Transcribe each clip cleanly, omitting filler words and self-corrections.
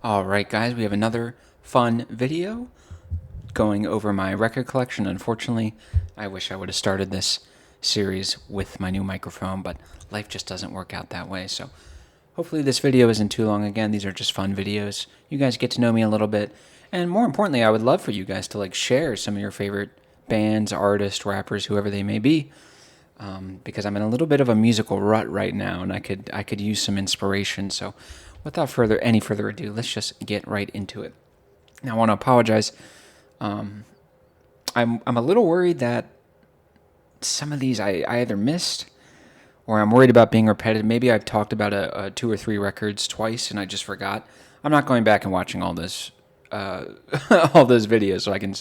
Alright guys, we have another fun video going over my record collection. Unfortunately, I wish I would have started this series with my new microphone, but life just doesn't work out that way. So hopefully this video isn't too long. Again, these are just fun videos. You guys get to know me a little bit. And more importantly, I would love for you guys to share some of your favorite bands, artists, rappers, whoever they may be. Because I'm in a little bit of a musical rut right now, and I could use some inspiration. So, without any further ado, let's just get right into it. Now, I want to apologize. I'm a little worried that some of these I either missed, or I'm worried about being repetitive. Maybe I've talked about a 2 or 3 records twice, and I just forgot. I'm not going back and watching all this, all those videos, so I can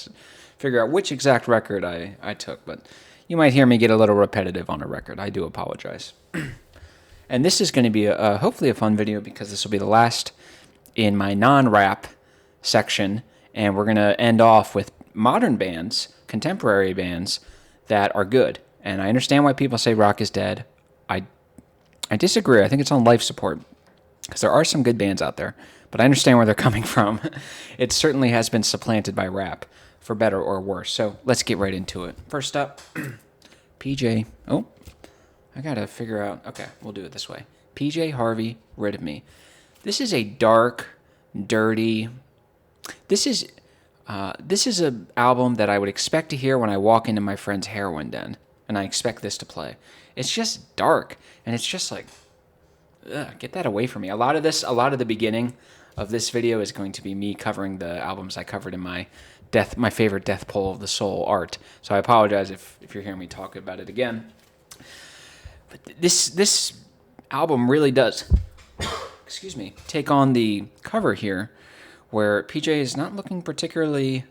figure out which exact record I took, but. You might hear me get a little repetitive on a record. I do apologize. And this is going to be hopefully a fun video because this will be the last in my non-rap section. And we're going to end off with modern bands, contemporary bands that are good. And I understand why people say rock is dead. I disagree. I think it's on life support because there are some good bands out there. But I understand where they're coming from. It certainly has been supplanted by rap, for better or worse. So let's get right into it. First up, PJ. Oh, I gotta figure out. Okay, we'll do it this way. PJ Harvey, Rid of Me. This is a dark, dirty. This is an album that I would expect to hear when I walk into my friend's heroin den, and I expect this to play. It's just dark, and it's just like, ugh, get that away from me. A lot of the beginning of this video is going to be me covering the albums I covered in my favorite Death Poll of the Soul art. So I apologize if you're hearing me talk about it again. But this album really does, excuse me, take on the cover here, where PJ is not looking particularly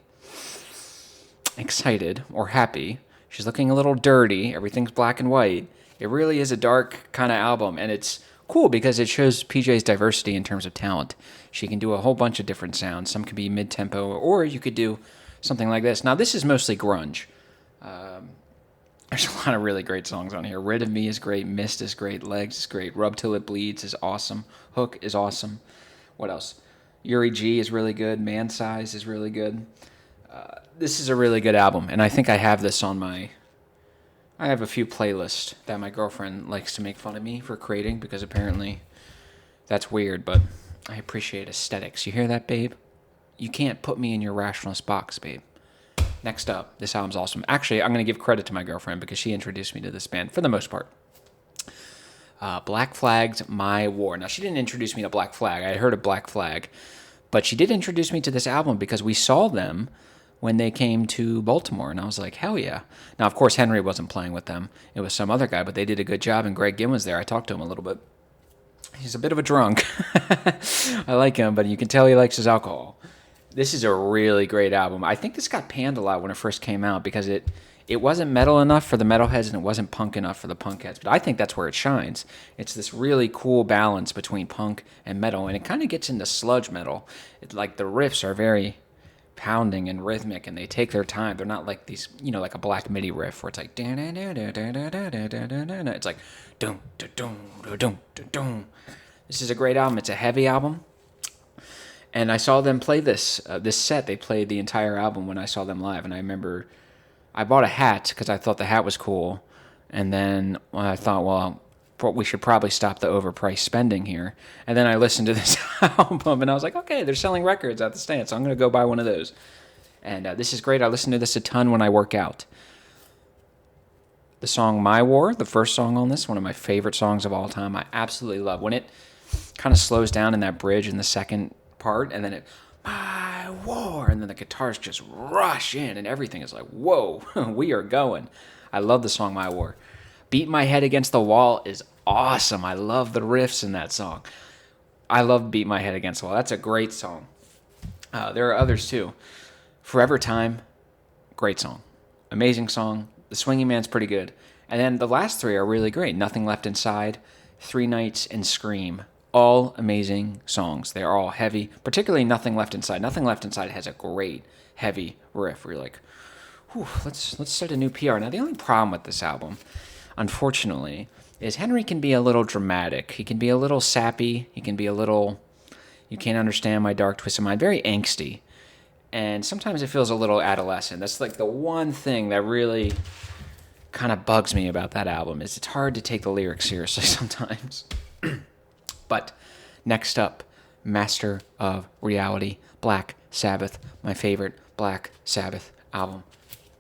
excited or happy. She's looking a little dirty. Everything's black and white. It really is a dark kind of album, and it's cool because it shows PJ's diversity in terms of talent. She can do a whole bunch of different sounds. Some could be mid-tempo, or you could do something like this. Now, this is mostly grunge. There's a lot of really great songs on here. Rid of Me is great. Mist is great. Legs is great. Rub Till It Bleeds is awesome. Hook is awesome. What else? Yuri G is really good. Man Size is really good. This is a really good album, and I think I have this on I have a few playlists that my girlfriend likes to make fun of me for creating because apparently that's weird, but I appreciate aesthetics. You hear that, babe? You can't put me in your rationalist box, babe. Next up, this album's awesome. Actually, I'm going to give credit to my girlfriend because she introduced me to this band for the most part. Black Flag's My War. Now, she didn't introduce me to Black Flag. I had heard of Black Flag, but she did introduce me to this album because we saw them when they came to Baltimore, and I was like, hell yeah. Now, of course, Henry wasn't playing with them. It was some other guy, but they did a good job, and Greg Ginn was there. I talked to him a little bit. He's a bit of a drunk. I like him, but you can tell he likes his alcohol. This is a really great album. I think this got panned a lot when it first came out because it wasn't metal enough for the metalheads and it wasn't punk enough for the punkheads. But I think that's where it shines. It's this really cool balance between punk and metal, and it kind of gets into sludge metal. It's like the riffs are very pounding and rhythmic, and they take their time. They're not like these, like a Black MIDI riff where it's like it's like dum dum dum dum. This is a great album. It's a heavy album, and I saw them play this set. They played the entire album when I saw them live, and I remember I bought a hat because I thought the hat was cool, and then I thought, well, we should probably stop the overpriced spending here. And then I listened to this album, and I was like, okay, they're selling records at the stand, so I'm going to go buy one of those. And this is great. I listen to this a ton when I work out. The song My War, the first song on this, one of my favorite songs of all time. I absolutely love when it kind of slows down in that bridge in the second part, and then it, My War, and then the guitars just rush in, and everything is like, whoa, we are going. I love the song My War. Beat My Head Against the Wall is awesome. I love the riffs in that song. I love Beat My Head Against the Wall. That's a great song. There are others too. Forever Time, great song. Amazing song. The Swinging Man's pretty good. And then the last 3 are really great. Nothing Left Inside, 3 Nights, and Scream. All amazing songs. They're all heavy, particularly Nothing Left Inside. Nothing Left Inside has a great heavy riff where you're like, whew, let's start a new PR. Now, the only problem with this album, unfortunately, is Henry can be a little dramatic. He can be a little sappy. He can be a little, You Can't Understand My Dark Twisted Mind. Very angsty. And sometimes it feels a little adolescent. That's like the one thing that really kind of bugs me about that album is it's hard to take the lyrics seriously sometimes. But next up, Master of Reality, Black Sabbath, my favorite Black Sabbath album.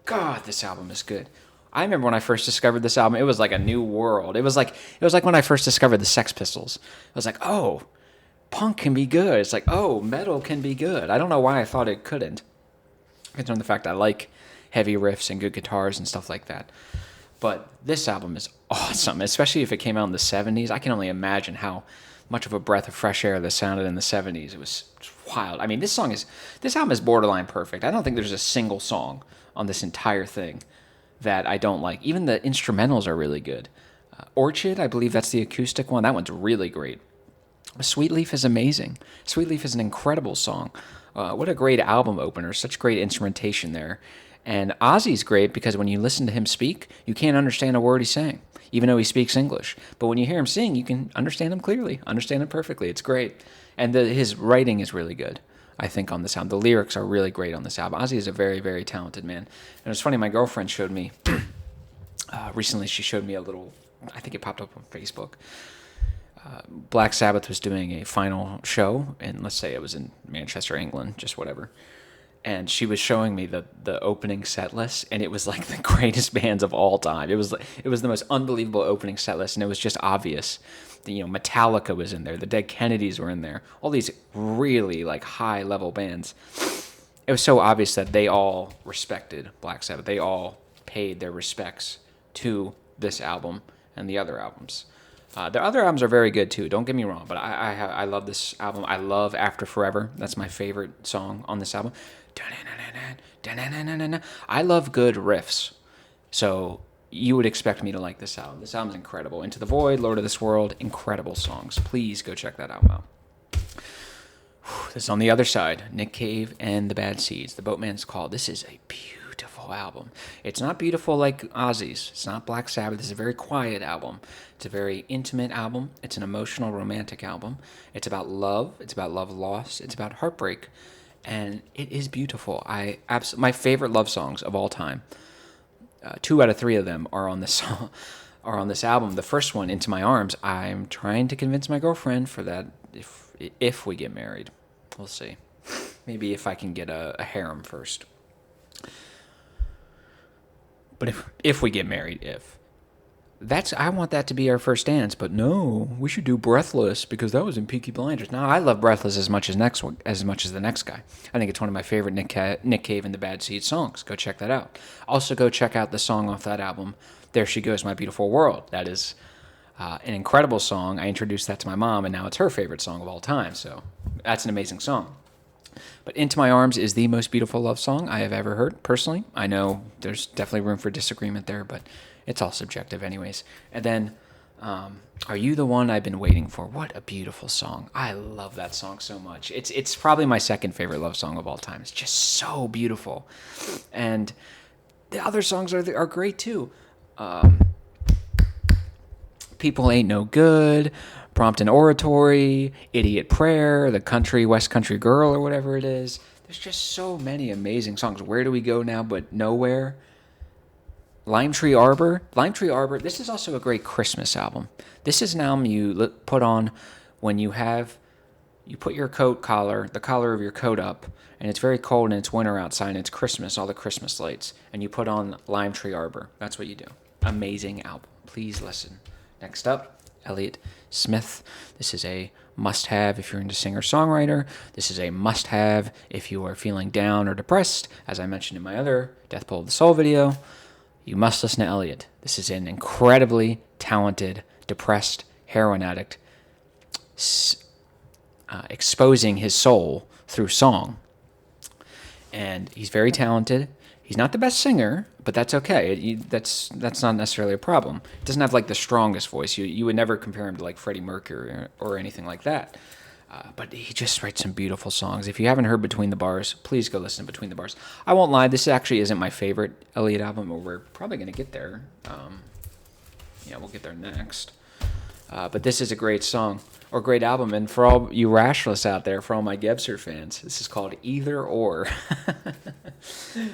God, this album is good. I remember when I first discovered this album, it was like a new world. It was like when I first discovered the Sex Pistols. It was like, oh, punk can be good. It's like, oh, metal can be good. I don't know why I thought it couldn't. Considering the fact I like heavy riffs and good guitars and stuff like that. But this album is awesome, especially if it came out in the 70s. I can only imagine how much of a breath of fresh air this sounded in the 70s. It was wild. I mean, this album is borderline perfect. I don't think there's a single song on this entire thing that I don't like. Even the instrumentals are really good. Orchid, I believe that's the acoustic one. That one's really great. Sweet Leaf is amazing. Sweet Leaf is an incredible song. What a great album opener. Such great instrumentation there. And Ozzy's great because when you listen to him speak, you can't understand a word he's saying, even though he speaks English. But when you hear him sing, you can understand him clearly, understand him perfectly. It's great. And his writing is really good, I think, on this album. The lyrics are really great on this album. Ozzy is a very, very talented man. And it's funny, my girlfriend showed me, recently she showed me a little, I think it popped up on Facebook. Black Sabbath was doing a final show, and let's say it was in Manchester, England, just whatever. And she was showing me the opening set list, and it was like the greatest bands of all time. It was the most unbelievable opening set list, and it was just obvious. Metallica was in there, the Dead Kennedys were in there, all these really like high level bands. It was so obvious that they all respected Black Sabbath. They all paid their respects to this album and the other albums. The other albums are very good too. Don't get me wrong, but I love this album. I love After Forever. That's my favorite song on this album. I love good riffs, so you would expect me to like this album. This album's incredible. Into the Void, Lord of this World, incredible songs. Please go check that album out. This is on the other side. Nick Cave and the Bad Seeds. The Boatman's Call. This is a beautiful album. It's not beautiful like Ozzy's. It's not Black Sabbath. It's a very quiet album. It's a very intimate album. It's an emotional, romantic album. It's about love. It's about love lost. It's about heartbreak. And it is beautiful. My favorite love songs of all time. 2 out of 3 of them are on this song, are on this album. The first one, Into My Arms, I'm trying to convince my girlfriend for that if we get married. We'll see. Maybe if I can get a harem first. But if we get married, I want that to be our first dance, but no, we should do Breathless because that was in Peaky Blinders. No, I love Breathless as much as the next guy. I think it's one of my favorite Nick Cave and the Bad Seeds songs. Go check that out. Also, go check out the song off that album, There She Goes, My Beautiful World. That is an incredible song. I introduced that to my mom, and now it's her favorite song of all time, so that's an amazing song. But Into My Arms is the most beautiful love song I have ever heard, personally. I know there's definitely room for disagreement there, but it's all subjective anyways. And then, Are You the One I've Been Waiting For? What a beautiful song. I love that song so much. It's probably my second favorite love song of all time. It's just so beautiful. And the other songs are great too. People Ain't No Good, Prompt and Oratory, Idiot Prayer, The Country, West Country Girl, or whatever it is. There's just so many amazing songs. Where Do We Go Now But Nowhere? Lime Tree Arbor. This is also a great Christmas album. This is an album you put on when you put your the collar of your coat up, and it's very cold and it's winter outside and it's Christmas, all the Christmas lights, and you put on Lime Tree Arbor. That's what you do. Amazing album. Please listen. Next up, Elliott Smith. This is a must-have if you're into singer-songwriter. This is a must-have if you are feeling down or depressed. As I mentioned in my other Death Bowl of the Soul video, you must listen to Elliott. This is an incredibly talented, depressed heroin addict exposing his soul through song. And he's very talented. He's not the best singer, but that's okay. That's not necessarily a problem. He doesn't have like the strongest voice. You would never compare him to like Freddie Mercury or anything like that. But he just writes some beautiful songs. If you haven't heard Between the Bars, please go listen to Between the Bars. I won't lie, this actually isn't my favorite Elliott album, but we're probably going to get there. We'll get there next. But this is a great song. or great album. And for all you rationalists out there, for all my Gebser fans, this is called Either or.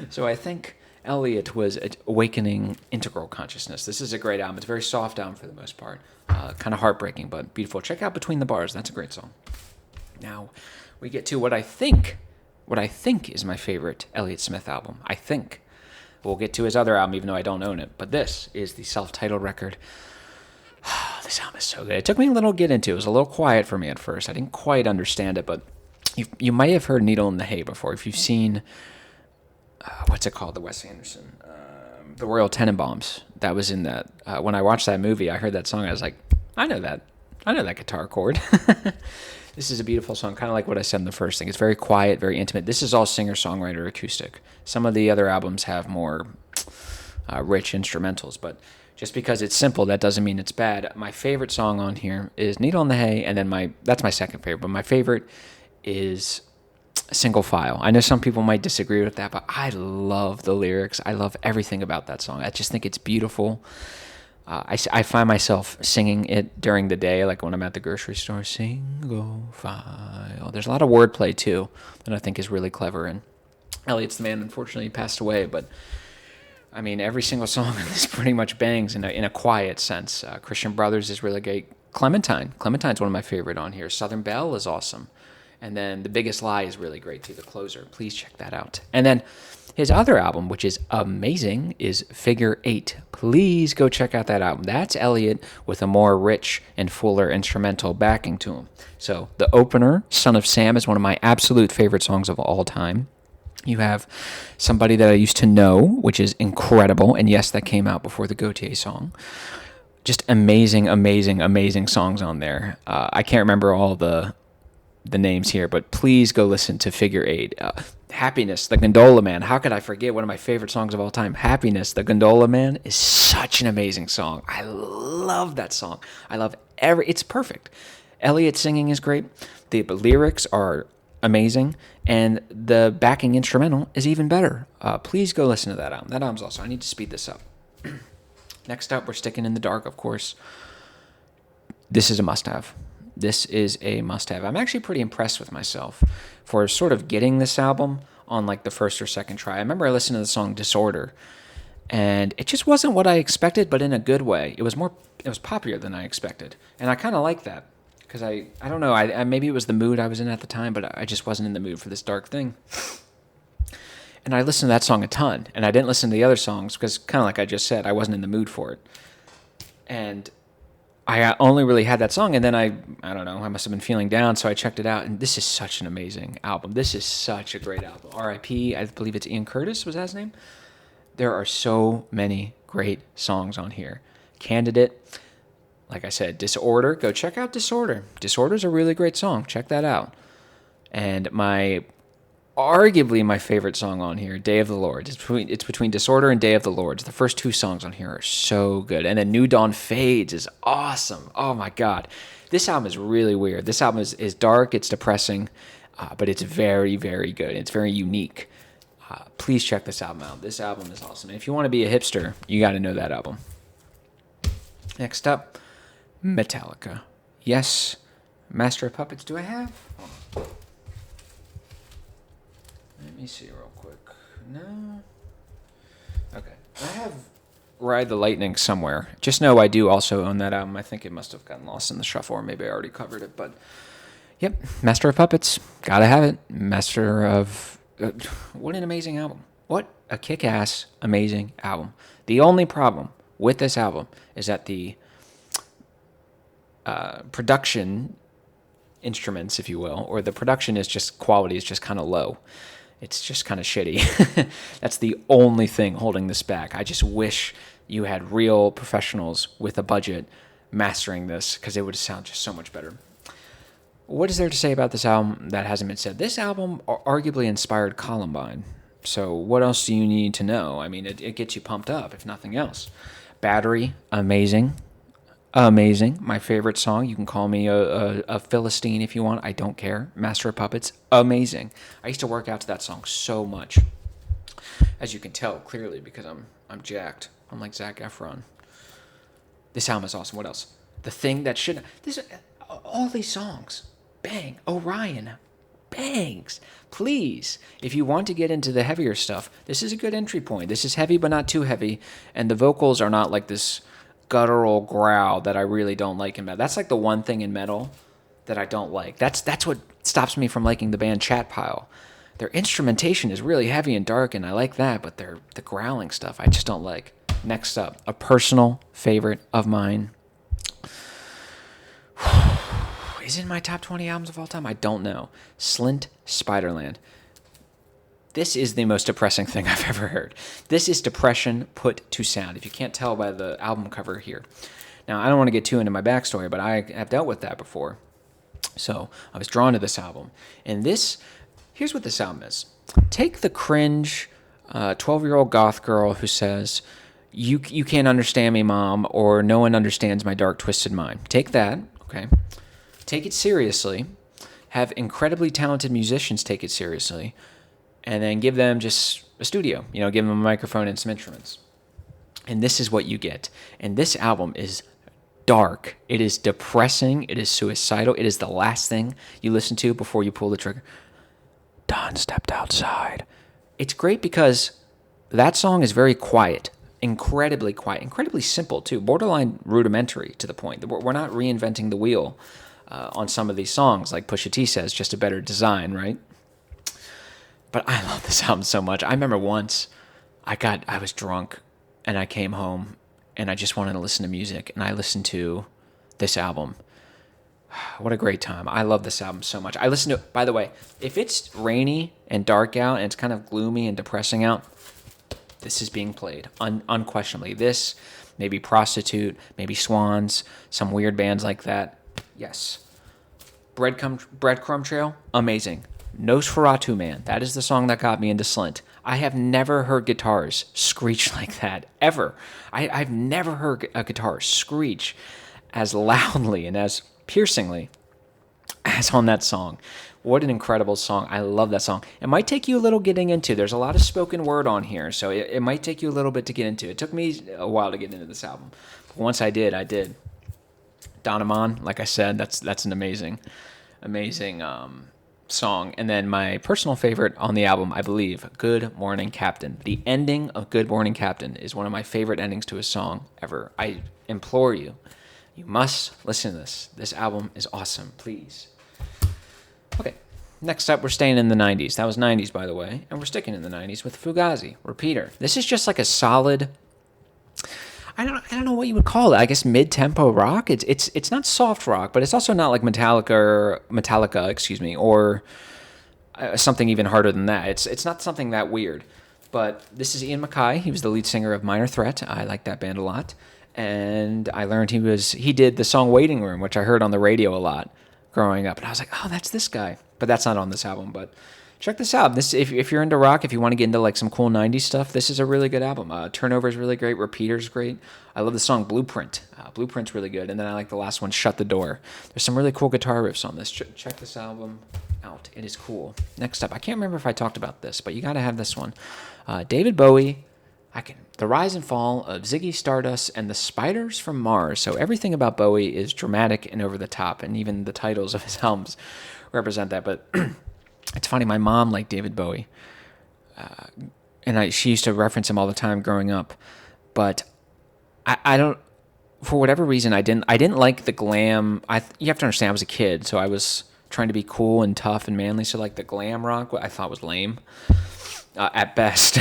So I think Elliot was awakening integral consciousness. This is a great album. It's a very soft album for the most part. Kind of heartbreaking, but beautiful. Check out Between the Bars. That's a great song. Now we get to what I think is my favorite Elliott Smith album. I think. We'll get to his other album, even though I don't own it. But this is the self-titled record. This album is so good. It took me a little to get into. It was a little quiet for me at first. I didn't quite understand it, but you might have heard Needle in the Hay before. If you've seen, what's it called, the Wes Anderson, the Royal Tenenbaums. That was in that. When I watched that movie, I heard that song. I was like, I know that guitar chord. This is a beautiful song, kind of like what I said in the first thing. It's very quiet, very intimate. This is all singer-songwriter acoustic. Some of the other albums have more rich instrumentals, but just because it's simple, that doesn't mean it's bad. My favorite song on here is Needle in the Hay, and then that's my second favorite, but my favorite is Single File. I know some people might disagree with that, but I love the lyrics. I love everything about that song. I just think it's beautiful. I find myself singing it during the day, like when I'm at the grocery store. Single file. There's a lot of wordplay, too, that I think is really clever. And Elliot's the man, unfortunately, passed away. But, I mean, every single song in this pretty much bangs in a quiet sense. Christian Brothers is really great. Clementine's one of my favorite on here. Southern Belle is awesome. And then The Biggest Lie is really great, too, the closer. Please check that out. And then his other album, which is amazing, is Figure 8. Please go check out that album. That's Elliot with a more rich and fuller instrumental backing to him. So the opener, Son of Sam, is one of my absolute favorite songs of all time. You have Somebody That I Used to Know, which is incredible. And yes, that came out before the Gautier song. Just amazing, amazing, amazing songs on there. I can't remember all the names here, but please go listen to Figure 8. Happiness, The Gondola Man. How could I forget one of my favorite songs of all time? Happiness, The Gondola Man is such an amazing song. I love that song. It's perfect. Elliot singing is great. The lyrics are amazing, and the backing instrumental is even better. Please go listen to that album. That album's awesome. I need to speed this up. Next up, we're sticking in the dark, of course. This is a must-have. I'm actually pretty impressed with myself for sort of getting this album on like the first or second try. I remember I listened to the song Disorder, and it just wasn't what I expected, but in a good way. It was popular than I expected, and I kind of like that because I don't know, I maybe it was the mood I was in at the time, but I just wasn't in the mood for this dark thing. And I listened to that song a ton, and I didn't listen to the other songs because, kind of like I just said, I wasn't in the mood for it. And I only really had that song, and then I don't know, I must have been feeling down, so I checked it out, and this is such an amazing album. This is such a great album. R.I.P., I believe it's Ian Curtis, was that his name? There are so many great songs on here. Candidate, like I said, Disorder, go check out Disorder. Disorder's a really great song. Check that out. And arguably my favorite song on here, Day of the Lord. It's between Disorder and Day of the Lord. The first two songs on here are so good. And then New Dawn Fades is awesome. Oh my God. This album is really weird. This album is dark, it's depressing, but it's very, very good. It's very unique. Please check this album out. This album is awesome. And if you want to be a hipster, you got to know that album. Next up, Metallica. Yes, Master of Puppets. Do I have? Let me see real quick. No. Okay. I have Ride the Lightning somewhere. Just know I do also own that album. I think it must have gotten lost in the shuffle, or maybe I already covered it. But, yep, Master of Puppets. Gotta have it. Master of... what an amazing album. What a kick-ass, amazing album. The only problem with this album is that the production instruments, if you will, or the production is just quality is just kind of low. It's just kind of shitty. That's the only thing holding this back. I just wish you had real professionals with a budget mastering this, because it would sound just so much better. What is there to say about this album that hasn't been said? This album arguably inspired Columbine. So what else do you need to know? I mean, it gets you pumped up, if nothing else. Battery, amazing. Amazing. My favorite song. You can call me a Philistine if you want. I don't care. Master of Puppets. Amazing. I used to work out to that song so much. As you can tell clearly, because I'm jacked. I'm like Zac Efron. This album is awesome. What else? The Thing That Should... All these songs, bang. Orion, bangs. Please, if you want to get into the heavier stuff, this is a good entry point. This is heavy but not too heavy, and the vocals are not like this guttural growl that I really don't like in metal. That's like the one thing in metal that I don't like. That's what stops me from liking the band Chat Pile. Their instrumentation is really heavy and dark, and I like that, but the growling stuff I just don't like. Next up, a personal favorite of mine. Is it in my top 20 albums of all time? I don't know. Slint Spiderland. This is the most depressing thing I've ever heard. This is depression put to sound, if you can't tell by the album cover here. Now, I don't want to get too into my backstory, but I have dealt with that before. So I was drawn to this album. And here's what this album is. Take the cringe 12-year-old goth girl who says, you can't understand me, Mom, or no one understands my dark, twisted mind. Take that, okay? Take it seriously. Have incredibly talented musicians take it seriously. And then give them just a studio. Give them a microphone and some instruments. And this is what you get. And this album is dark. It is depressing. It is suicidal. It is the last thing you listen to before you pull the trigger. Don stepped outside. It's great because that song is very quiet. Incredibly quiet. Incredibly simple, too. Borderline rudimentary to the point. We're not reinventing the wheel on some of these songs. Like Pusha T says, just a better design, right? But I love this album so much. I remember once I was drunk and I came home and I just wanted to listen to music, and I listened to this album. What a great time. I love this album so much. I listen to it, by the way, if it's rainy and dark out and it's kind of gloomy and depressing out, this is being played, unquestionably. This, maybe Prostitute, maybe Swans, some weird bands like that. Yes. Breadcrumb Trail, amazing. Nosferatu Man, that is the song that got me into Slint. I have never heard guitars screech like that, ever. I've never heard a guitar screech as loudly and as piercingly as on that song. What an incredible song. I love that song. It might take you a little getting into. There's a lot of spoken word on here, so it might take you a little bit to get into. It took me a while to get into this album. But once I did, I did. Don Amon, like I said, that's an amazing song. And then my personal favorite on the album, I believe, Good Morning Captain. The ending of Good Morning Captain is one of my favorite endings to a song ever. I implore you, you must listen to this. This album is awesome, please. Okay, next up, we're staying in the 90s. That was 90s, by the way, and we're sticking in the 90s with Fugazi, Repeater. This is just like a solid, I don't know what you would call it. I guess mid-tempo rock. It's not soft rock, but it's also not like Metallica, or something even harder than that. It's not something that weird. But this is Ian MacKaye. He was the lead singer of Minor Threat. I like that band a lot, and I learned he did the song Waiting Room, which I heard on the radio a lot growing up, and I was like, oh, that's this guy. But that's not on this album. But check this out. This, if you're into rock, if you want to get into like some cool 90s stuff, this is a really good album. Turnover is really great. Repeater's great. I love the song Blueprint. Blueprint's really good. And then I like the last one, Shut the Door. There's some really cool guitar riffs on this. Check this album out. It is cool. Next up, I can't remember if I talked about this, but you got to have this one. David Bowie. The Rise and Fall of Ziggy Stardust and the Spiders from Mars. So everything about Bowie is dramatic and over the top, and even the titles of his albums represent that. But it's funny, my mom liked David Bowie, and she used to reference him all the time growing up. But I don't, for whatever reason, I didn't like the glam. You have to understand, I was a kid, so I was trying to be cool and tough and manly. So like the glam rock, I thought was lame at best.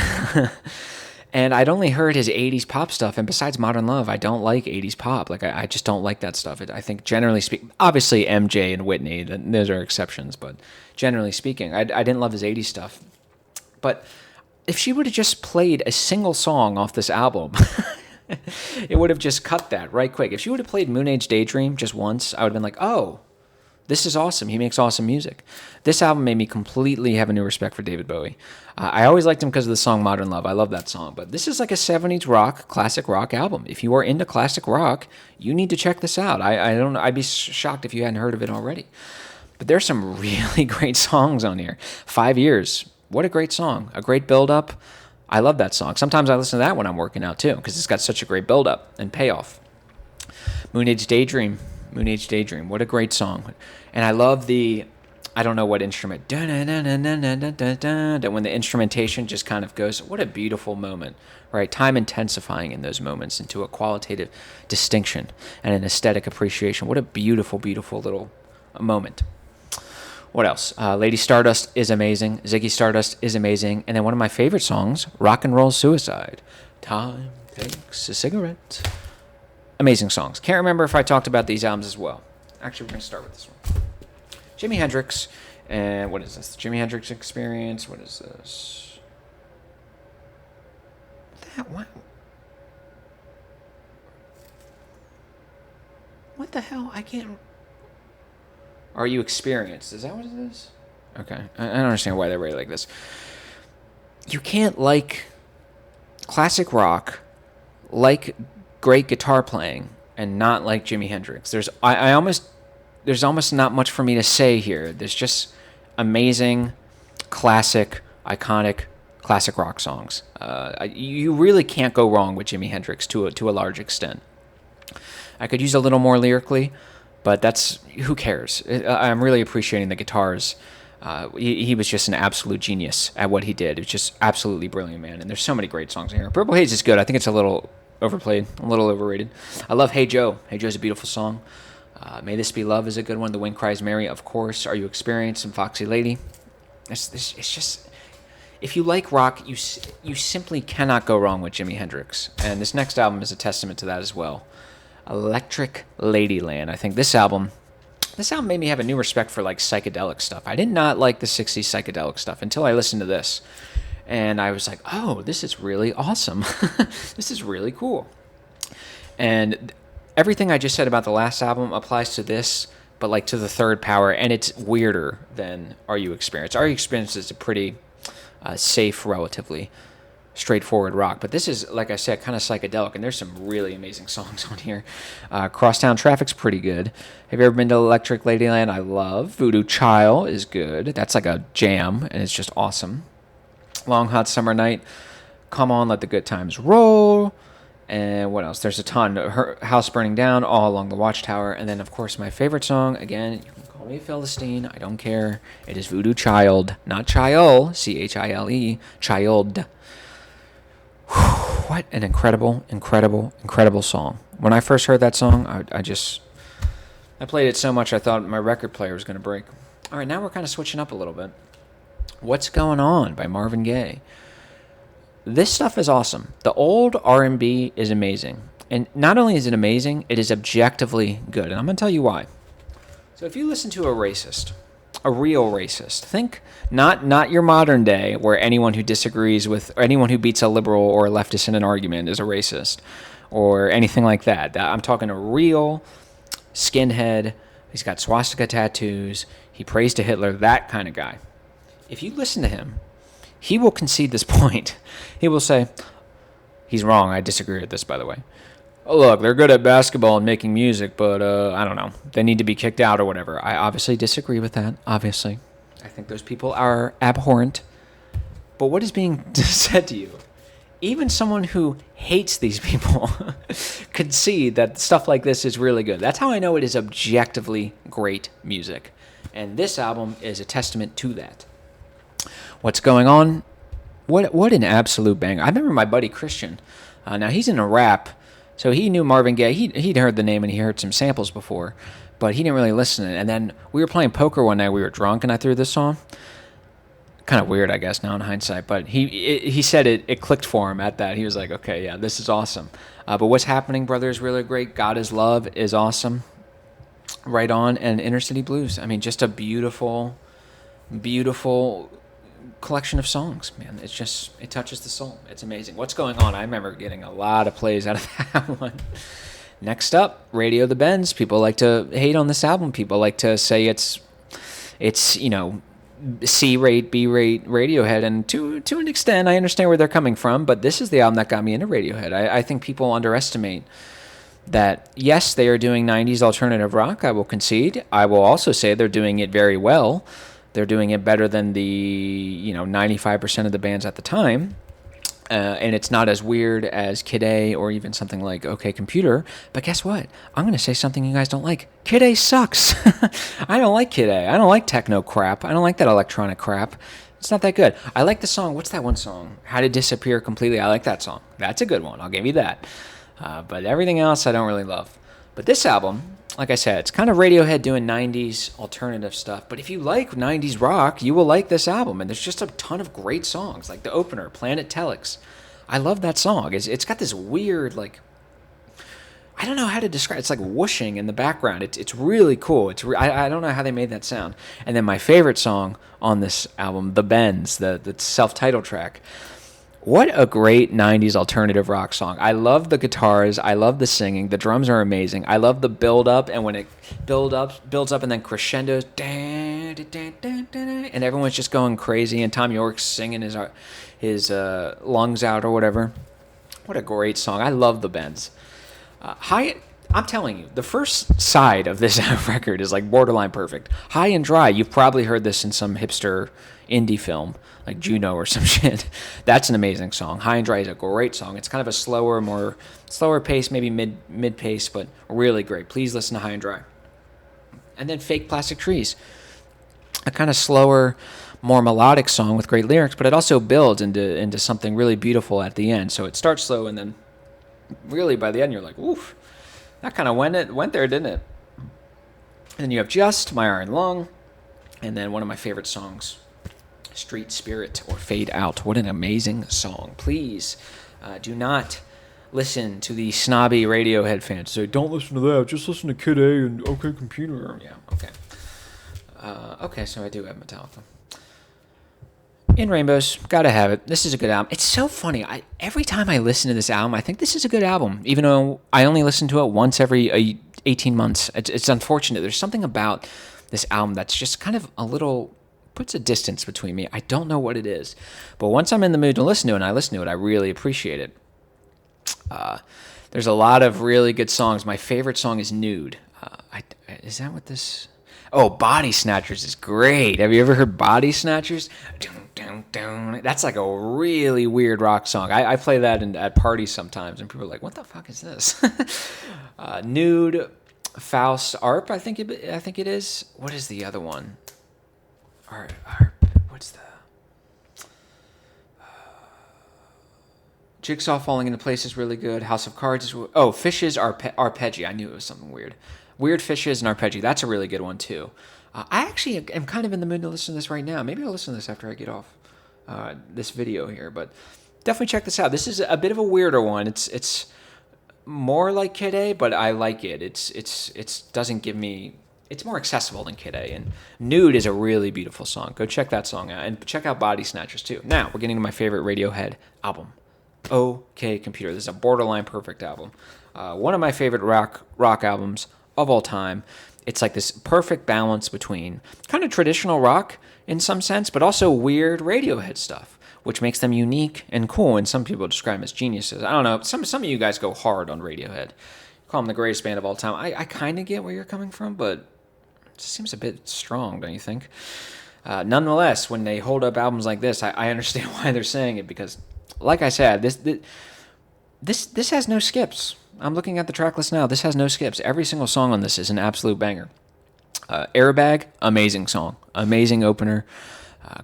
And I'd only heard his 80s pop stuff, and besides Modern Love, I don't like 80s pop. Like, I just don't like that stuff. I think, generally speaking, obviously MJ and Whitney, those are exceptions, but generally speaking, I didn't love his 80s stuff. But if she would have just played a single song off this album, it would have just cut that right quick. If she would have played Moon Age Daydream just once, I would have been like, oh, this is awesome. He makes awesome music. This album made me completely have a new respect for David Bowie. I always liked him because of the song Modern Love. I love that song. But this is like a 70s rock, classic rock album. If you are into classic rock, you need to check this out. I'd be shocked if you hadn't heard of it already. But there's some really great songs on here. 5 Years. What a great song. A great build-up. I love that song. Sometimes I listen to that when I'm working out too, because it's got such a great build-up and payoff. Moon Age Daydream. Moon Age Daydream. What a great song. And I love I don't know what instrument. When the instrumentation just kind of goes, what a beautiful moment, right? Time intensifying in those moments into a qualitative distinction and an aesthetic appreciation. What a beautiful, beautiful little moment. What else? Lady Stardust is amazing. Ziggy Stardust is amazing. And then one of my favorite songs, Rock and Roll Suicide. Time takes a cigarette. Amazing songs. Can't remember if I talked about these albums as well. Actually, we're going to start with this one. Jimi Hendrix. And what is this? The Jimi Hendrix Experience. What is this? What the hell? I can't... Are You Experienced? Is that what it is? Okay. I don't understand why they're rated like this. You can't like classic rock, like great guitar playing, and not like Jimi Hendrix. There's almost not much for me to say here. There's just amazing, classic, iconic, classic rock songs. You really can't go wrong with Jimi Hendrix to a large extent. I could use a little more lyrically, but who cares? I'm really appreciating the guitars. He was just an absolute genius at what he did. It was just absolutely brilliant, man. And there's so many great songs in here. Purple Haze is good. I think it's a little overplayed, a little overrated. I love Hey Joe. Hey Joe's a beautiful song. May This Be Love is a good one. The Wind Cries Mary, of course. Are You Experienced? And Foxy Lady. It's just... If you like rock, you simply cannot go wrong with Jimi Hendrix. And this next album is a testament to that as well. Electric Ladyland. I think this album made me have a new respect for like psychedelic stuff. I did not like the 60s psychedelic stuff until I listened to this. And I was like, oh, this is really awesome. This is really cool. And everything I just said about the last album applies to this, but like to the third power, and it's weirder than Are You Experienced. Are You Experienced is a pretty safe, relatively straightforward rock, but this is, like I said, kind of psychedelic, and there's some really amazing songs on here. Crosstown Traffic's pretty good. Have you ever been to Electric Ladyland? I love. Voodoo Child is good. That's like a jam, and it's just awesome. Long Hot Summer Night. Come On, Let the Good Times Roll. And what else? There's a ton. Her House Burning Down, All Along the Watchtower. And then, of course, my favorite song, again, you can call me a Philistine. I don't care. It is Voodoo Child. Not Child. Chile. Child. What an incredible, incredible, incredible song. When I first heard that song, I played it so much I thought my record player was going to break. All right, now we're kind of switching up a little bit. What's Going On by Marvin Gaye. This stuff is awesome. The old R&B is amazing. And not only is it amazing, it is objectively good. And I'm going to tell you why. So if you listen to a racist, a real racist, think not your modern day where anyone who disagrees with, or anyone who beats a liberal or a leftist in an argument is a racist or anything like that. I'm talking a real skinhead. He's got swastika tattoos. He prays to Hitler, that kind of guy. If you listen to him, he will concede this point. He will say, he's wrong. I disagree with this, by the way. Oh, look, they're good at basketball and making music, but I don't know. They need to be kicked out or whatever. I obviously disagree with that, obviously. I think those people are abhorrent. But what is being said to you? Even someone who hates these people concede that stuff like this is really good. That's how I know it is objectively great music. And this album is a testament to that. What's Going On? What an absolute banger. I remember my buddy Christian. Now, he's in a rap, so he knew Marvin Gaye. He'd heard the name and he heard some samples before, but he didn't really listen to it. And then we were playing poker one night. We were drunk, and I threw this on. Kind of weird, I guess, now in hindsight. But he said it clicked for him at that. He was like, okay, yeah, this is awesome. But What's Happening, Brother, is really great. God Is Love is awesome. Right On, and Inner City Blues. I mean, just a beautiful, beautiful collection of songs, man. It touches the soul. It's amazing. What's Going On? I remember getting a lot of plays out of that one. Next up, Radio the Bends. People like to hate on this album. People like to say it's C-rate, B-rate Radiohead, and to an extent, I understand where they're coming from, but this is the album that got me into Radiohead. I think people underestimate that, yes, they are doing 90s alternative rock, I will concede. I will also say they're doing it very well. They're doing it better than the 95% of the bands at the time. And it's not as weird as Kid A or even something like OK Computer. But guess what? I'm going to say something you guys don't like. Kid A sucks. I don't like Kid A. I don't like techno crap. I don't like that electronic crap. It's not that good. I like the song. What's that one song? How to Disappear Completely. I like that song. That's a good one. I'll give you that. But everything else I don't really love. But this album, like I said, it's kind of Radiohead doing 90s alternative stuff. But if you like 90s rock, you will like this album. And there's just a ton of great songs, like the opener, Planet Telex. I love that song. It's got this weird, like, I don't know how to describe it. It's like whooshing in the background. It's really cool. I don't know how they made that sound. And then my favorite song on this album, The Bends, the self-titled track. What a great 90s alternative rock song. I love the guitars. I love the singing. The drums are amazing. I love the build-up, and when it builds up and then crescendos, and everyone's just going crazy, and Tom York's singing his lungs out or whatever. What a great song. I love The Bends. I'm telling you, the first side of this record is like borderline perfect. High and Dry, you've probably heard this in some hipster indie film, like Juno or some shit. That's an amazing song. High and Dry is a great song. It's kind of a slower pace, maybe mid pace, but really great. Please listen to High and Dry. And then Fake Plastic Trees, a kind of slower, more melodic song with great lyrics, but it also builds into something really beautiful at the end. So it starts slow, and then really by the end you're like, oof, that kind of went there, didn't it? And then you have Just, My Iron Lung, and then one of my favorite songs, Street Spirit or Fade Out. What an amazing song. Please do not listen to the snobby Radiohead fans. Say, don't listen to that, just listen to Kid A and OK Computer. Yeah, okay. Okay, so I do have Metallica. In Rainbows, gotta have it. This is a good album. It's so funny. Every time I listen to this album, I think this is a good album, even though I only listen to it once every 18 months. It's unfortunate. There's something about this album that's just kind of puts a distance between me. I don't know what it is. But once I'm in the mood to listen to it, and I listen to it, I really appreciate it. There's a lot of really good songs. My favorite song is Nude. Is that what this... Oh, Body Snatchers is great. Have you ever heard Body Snatchers? That's like a really weird rock song. I play that at parties sometimes, and people are like, what the fuck is this? Nude, Faust, ARP, I think it is. What is the other one? ARP, what's the... Jigsaw Falling into Place is really good. House of Cards is... Oh, Fishes, Arpeggi. I knew it was something weird. Weird Fishes and Arpeggi. That's a really good one, too. I actually am kind of in the mood to listen to this right now. Maybe I'll listen to this after I get off this video here. But definitely check this out. This is a bit of a weirder one. It's more like Kid A, but I like it. It doesn't give me... It's more accessible than Kid A. And Nude is a really beautiful song. Go check that song out. And check out Body Snatchers, too. Now, we're getting to my favorite Radiohead album. OK Computer. This is a borderline perfect album. One of my favorite rock albums of all time. It's like this perfect balance between kind of traditional rock in some sense, but also weird Radiohead stuff, which makes them unique and cool, and some people describe them as geniuses. I don't know. Some of you guys go hard on Radiohead. Call them the greatest band of all time. I kind of get where you're coming from, but it just seems a bit strong, don't you think? Nonetheless, when they hold up albums like this, I understand why they're saying it, because, like I said, this has no skips. I'm looking at the track list now. This has no skips. Every single song on this is an absolute banger. Airbag, amazing song. Amazing opener.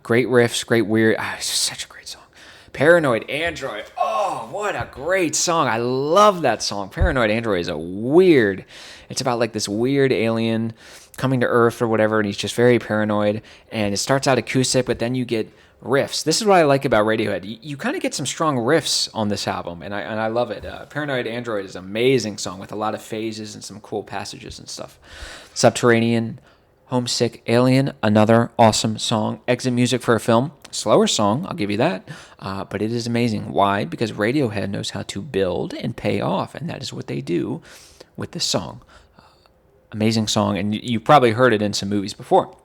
Great riffs, great weird. It's just such a great song. Paranoid Android. Oh, what a great song. I love that song. Paranoid Android is it's about like this weird alien coming to Earth or whatever, and he's just very paranoid. And it starts out acoustic, but then you get riffs. This is what I like about Radiohead. You kind of get some strong riffs on this album, and I love it. Paranoid Android is an amazing song with a lot of phases and some cool passages and stuff. Subterranean, Homesick Alien, another awesome song. Exit music for a film. Slower song, I'll give you that. But it is amazing. Why? Because Radiohead knows how to build and pay off, and that is what they do with this song. Amazing song, and you've probably heard it in some movies before.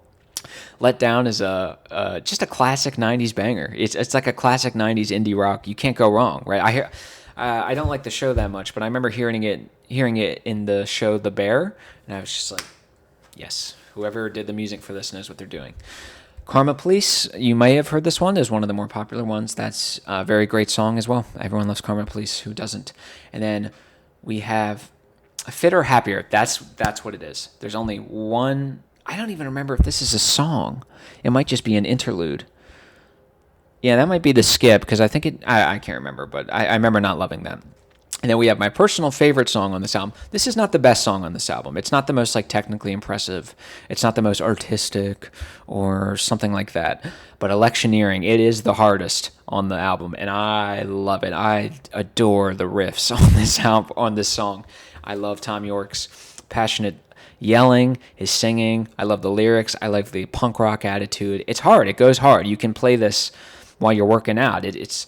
Let Down is just a classic 90s banger. It's like a classic 90s indie rock. You can't go wrong, right? I don't like the show that much, but I remember hearing it in the show The Bear, and I was just like, yes, whoever did the music for this knows what they're doing. Karma Police, you may have heard this one. Is one of the more popular ones. That's a very great song as well. Everyone loves Karma Police. Who doesn't? And then we have Fitter Happier. That's what it is. There's only one. I don't even remember if this is a song. It might just be an interlude. Yeah, that might be the skip because I think I can't remember, but I remember not loving that. And then we have my personal favorite song on this album. This is not the best song on this album. It's not the most like technically impressive. It's not the most artistic or something like that. But Electioneering, it is the hardest on the album, and I love it. I adore the riffs on this album, on this song. I love Tom York's passionate yelling, his singing. I love the lyrics. I love the punk rock attitude. It's hard. It goes hard. You can play this while you're working out. It's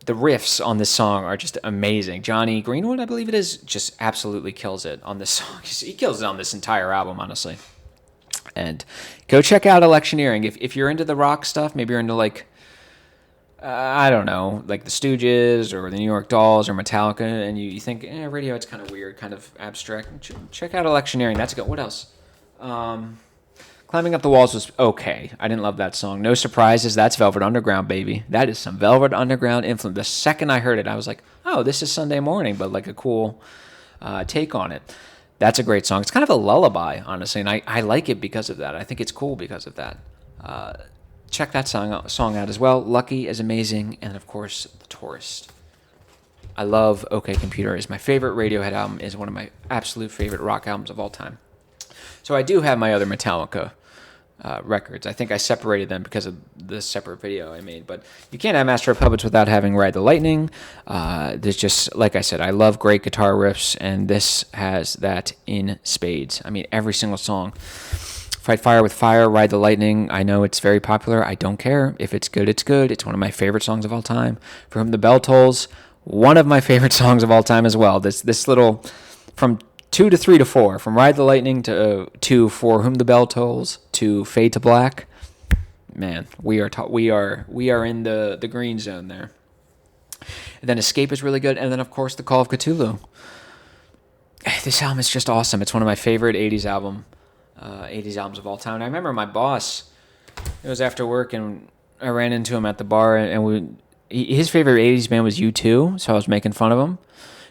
the riffs on this song are just amazing. Johnny Greenwood, I believe it is, just absolutely kills it on this song. He kills it on this entire album, honestly. And go check out Electioneering. If you're into the rock stuff, maybe you're into like, I don't know, like the Stooges or the New York Dolls or Metallica, and you think, Radiohead's kind of weird, kind of abstract. Check out Electioneering. That's good. What else? Climbing Up the Walls was okay. I didn't love that song. No Surprises. That's Velvet Underground, baby. That is some Velvet Underground influence. The second I heard it, I was like, oh, this is Sunday Morning, but like a cool take on it. That's a great song. It's kind of a lullaby, honestly, and I like it because of that. I think it's cool because of that. Check that song out as well. Lucky is amazing, and of course, The Tourist. I love OK Computer. It's my favorite Radiohead album. It's one of my absolute favorite rock albums of all time. So I do have my other Metallica records. I think I separated them because of the separate video I made. But you can't have Master of Puppets without having Ride the Lightning. There's just, like I said, I love great guitar riffs, and this has that in spades. I mean, every single song. Fight Fire with Fire, Ride the Lightning. I know it's very popular. I don't care. If it's good, it's good. It's one of my favorite songs of all time. For Whom the Bell Tolls, one of my favorite songs of all time as well. This little, from 2 to 3 to 4, from Ride the Lightning to For Whom the Bell Tolls to Fade to Black. Man, we are in the green zone there. And then Escape is really good, and then of course The Call of Cthulhu. This album is just awesome. It's one of my favorite 80s albums of all time. And I remember my boss, it was after work, and I ran into him at the bar, and his favorite 80s band was U2, so I was making fun of him.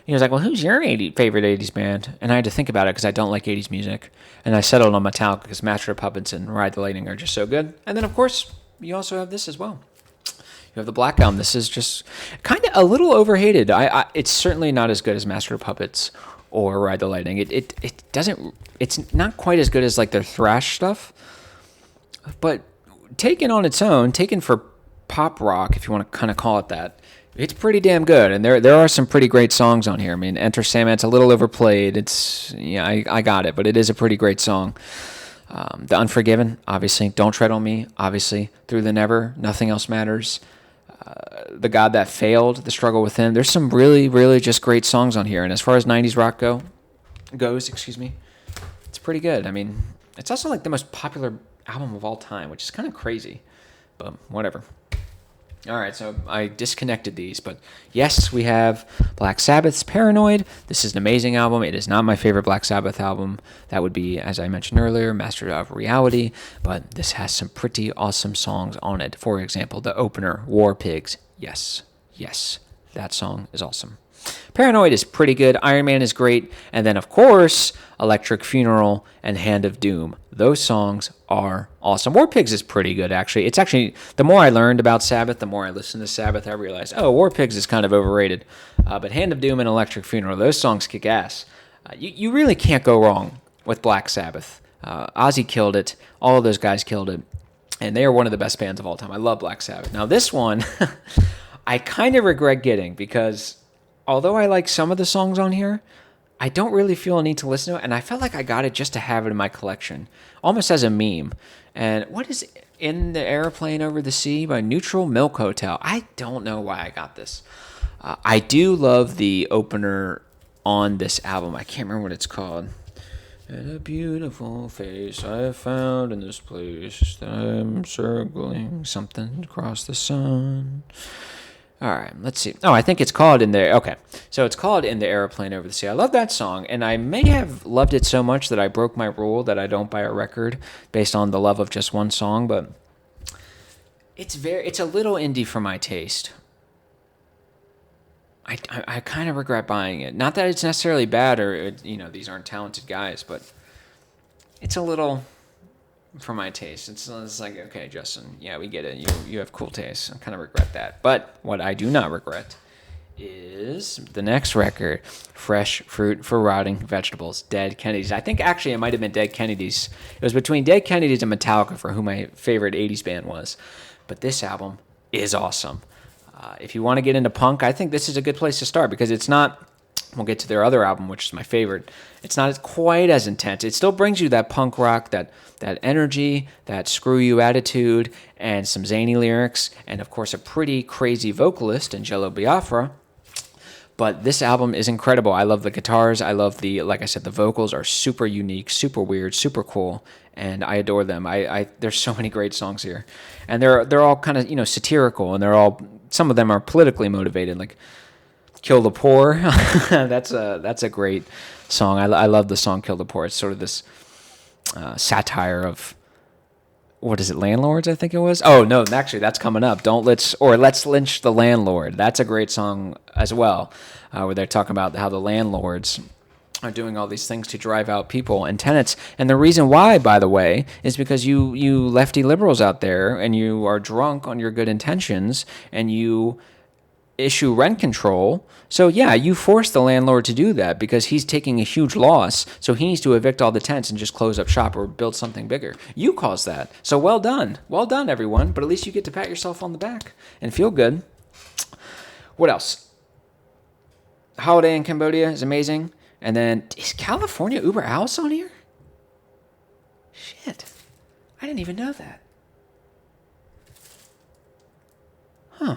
He was like, well, who's your favorite 80s band? And I had to think about it because I don't like 80s music. And I settled on Metallica because Master of Puppets and Ride the Lightning are just so good. And then, of course, you also have this as well. You have the Black Album. This is just kind of a little overhated. It's certainly not as good as Master of Puppets or Ride the Lightning. It's not quite as good as like their thrash stuff. But taken on its own, taken for pop rock, if you want to kind of call it that, it's pretty damn good, and there are some pretty great songs on here. I mean, Enter Sandman's a little overplayed. I got it, but it is a pretty great song. The Unforgiven, obviously. Don't Tread on Me, obviously. Through the Never, Nothing Else Matters. The God That Failed, The Struggle Within. There's some really, really just great songs on here, and as far as 90s rock goes, it's pretty good. I mean, it's also like the most popular album of all time, which is kind of crazy, but whatever. All right, so I disconnected these, but yes, we have Black Sabbath's Paranoid. This is an amazing album. It is not my favorite Black Sabbath album. That would be, as I mentioned earlier, Master of Reality, but this has some pretty awesome songs on it. For example, the opener, War Pigs. Yes, that song is awesome. Paranoid is pretty good. Iron Man is great. And then, of course, Electric Funeral and Hand of Doom. Those songs are awesome. War Pigs is pretty good, actually. It's actually, the more I learned about Sabbath, the more I listened to Sabbath, I realized, War Pigs is kind of overrated. But Hand of Doom and Electric Funeral, those songs kick ass. You really can't go wrong with Black Sabbath. Ozzy killed it. All of those guys killed it. And they are one of the best bands of all time. I love Black Sabbath. Now, this one, I kind of regret getting because although I like some of the songs on here, I don't really feel a need to listen to it, and I felt like I got it just to have it in my collection, almost as a meme. And what is In the Airplane Over the Sea by Neutral Milk Hotel? I don't know why I got this. I do love the opener on this album. I can't remember what it's called. And a beautiful face I found in this place that I'm circling something across the sun. All right, let's see. I think it's called Okay, so it's called In the Airplane Over the Sea. I love that song, and I may have loved it so much that I broke my rule that I don't buy a record based on the love of just one song, but It's a little indie for my taste. I kind of regret buying it. Not that it's necessarily bad or these aren't talented guys, but it's a little for my taste. It's like, okay, Justin, yeah, we get it. You have cool taste. I kind of regret that. But what I do not regret is the next record, Fresh Fruit for Rotting Vegetables, Dead Kennedys. I think actually it might have been Dead Kennedys. It was between Dead Kennedys and Metallica for who my favorite 80s band was. But this album is awesome. If you want to get into punk, I think this is a good place to start because it's not, we'll get to their other album, which is my favorite. It's not quite as intense. It still brings you that punk rock, that energy, that screw you attitude, and some zany lyrics, and of course a pretty crazy vocalist in Jello Biafra. But this album is incredible. I love the guitars. I love like I said, the vocals are super unique, super weird, super cool, and I adore them. There's so many great songs here, and they're all kind of satirical, and some of them are politically motivated, like "Kill the Poor." That's a great song. I love the song "Kill the Poor." It's sort of this satire of, what is it, landlords, I think it was? Oh, no, actually, that's coming up. Let's lynch the landlord. That's a great song as well, where they're talking about how the landlords are doing all these things to drive out people and tenants. And the reason why, by the way, is because you lefty liberals out there, and you are drunk on your good intentions, and you issue rent control. So yeah, you force the landlord to do that because he's taking a huge loss. So he needs to evict all the tenants and just close up shop or build something bigger. You caused that. So well done, everyone. But at least you get to pat yourself on the back and feel good. What else? Holiday in Cambodia is amazing. And then, is California Uber Alice on here? Shit, I didn't even know that. Huh.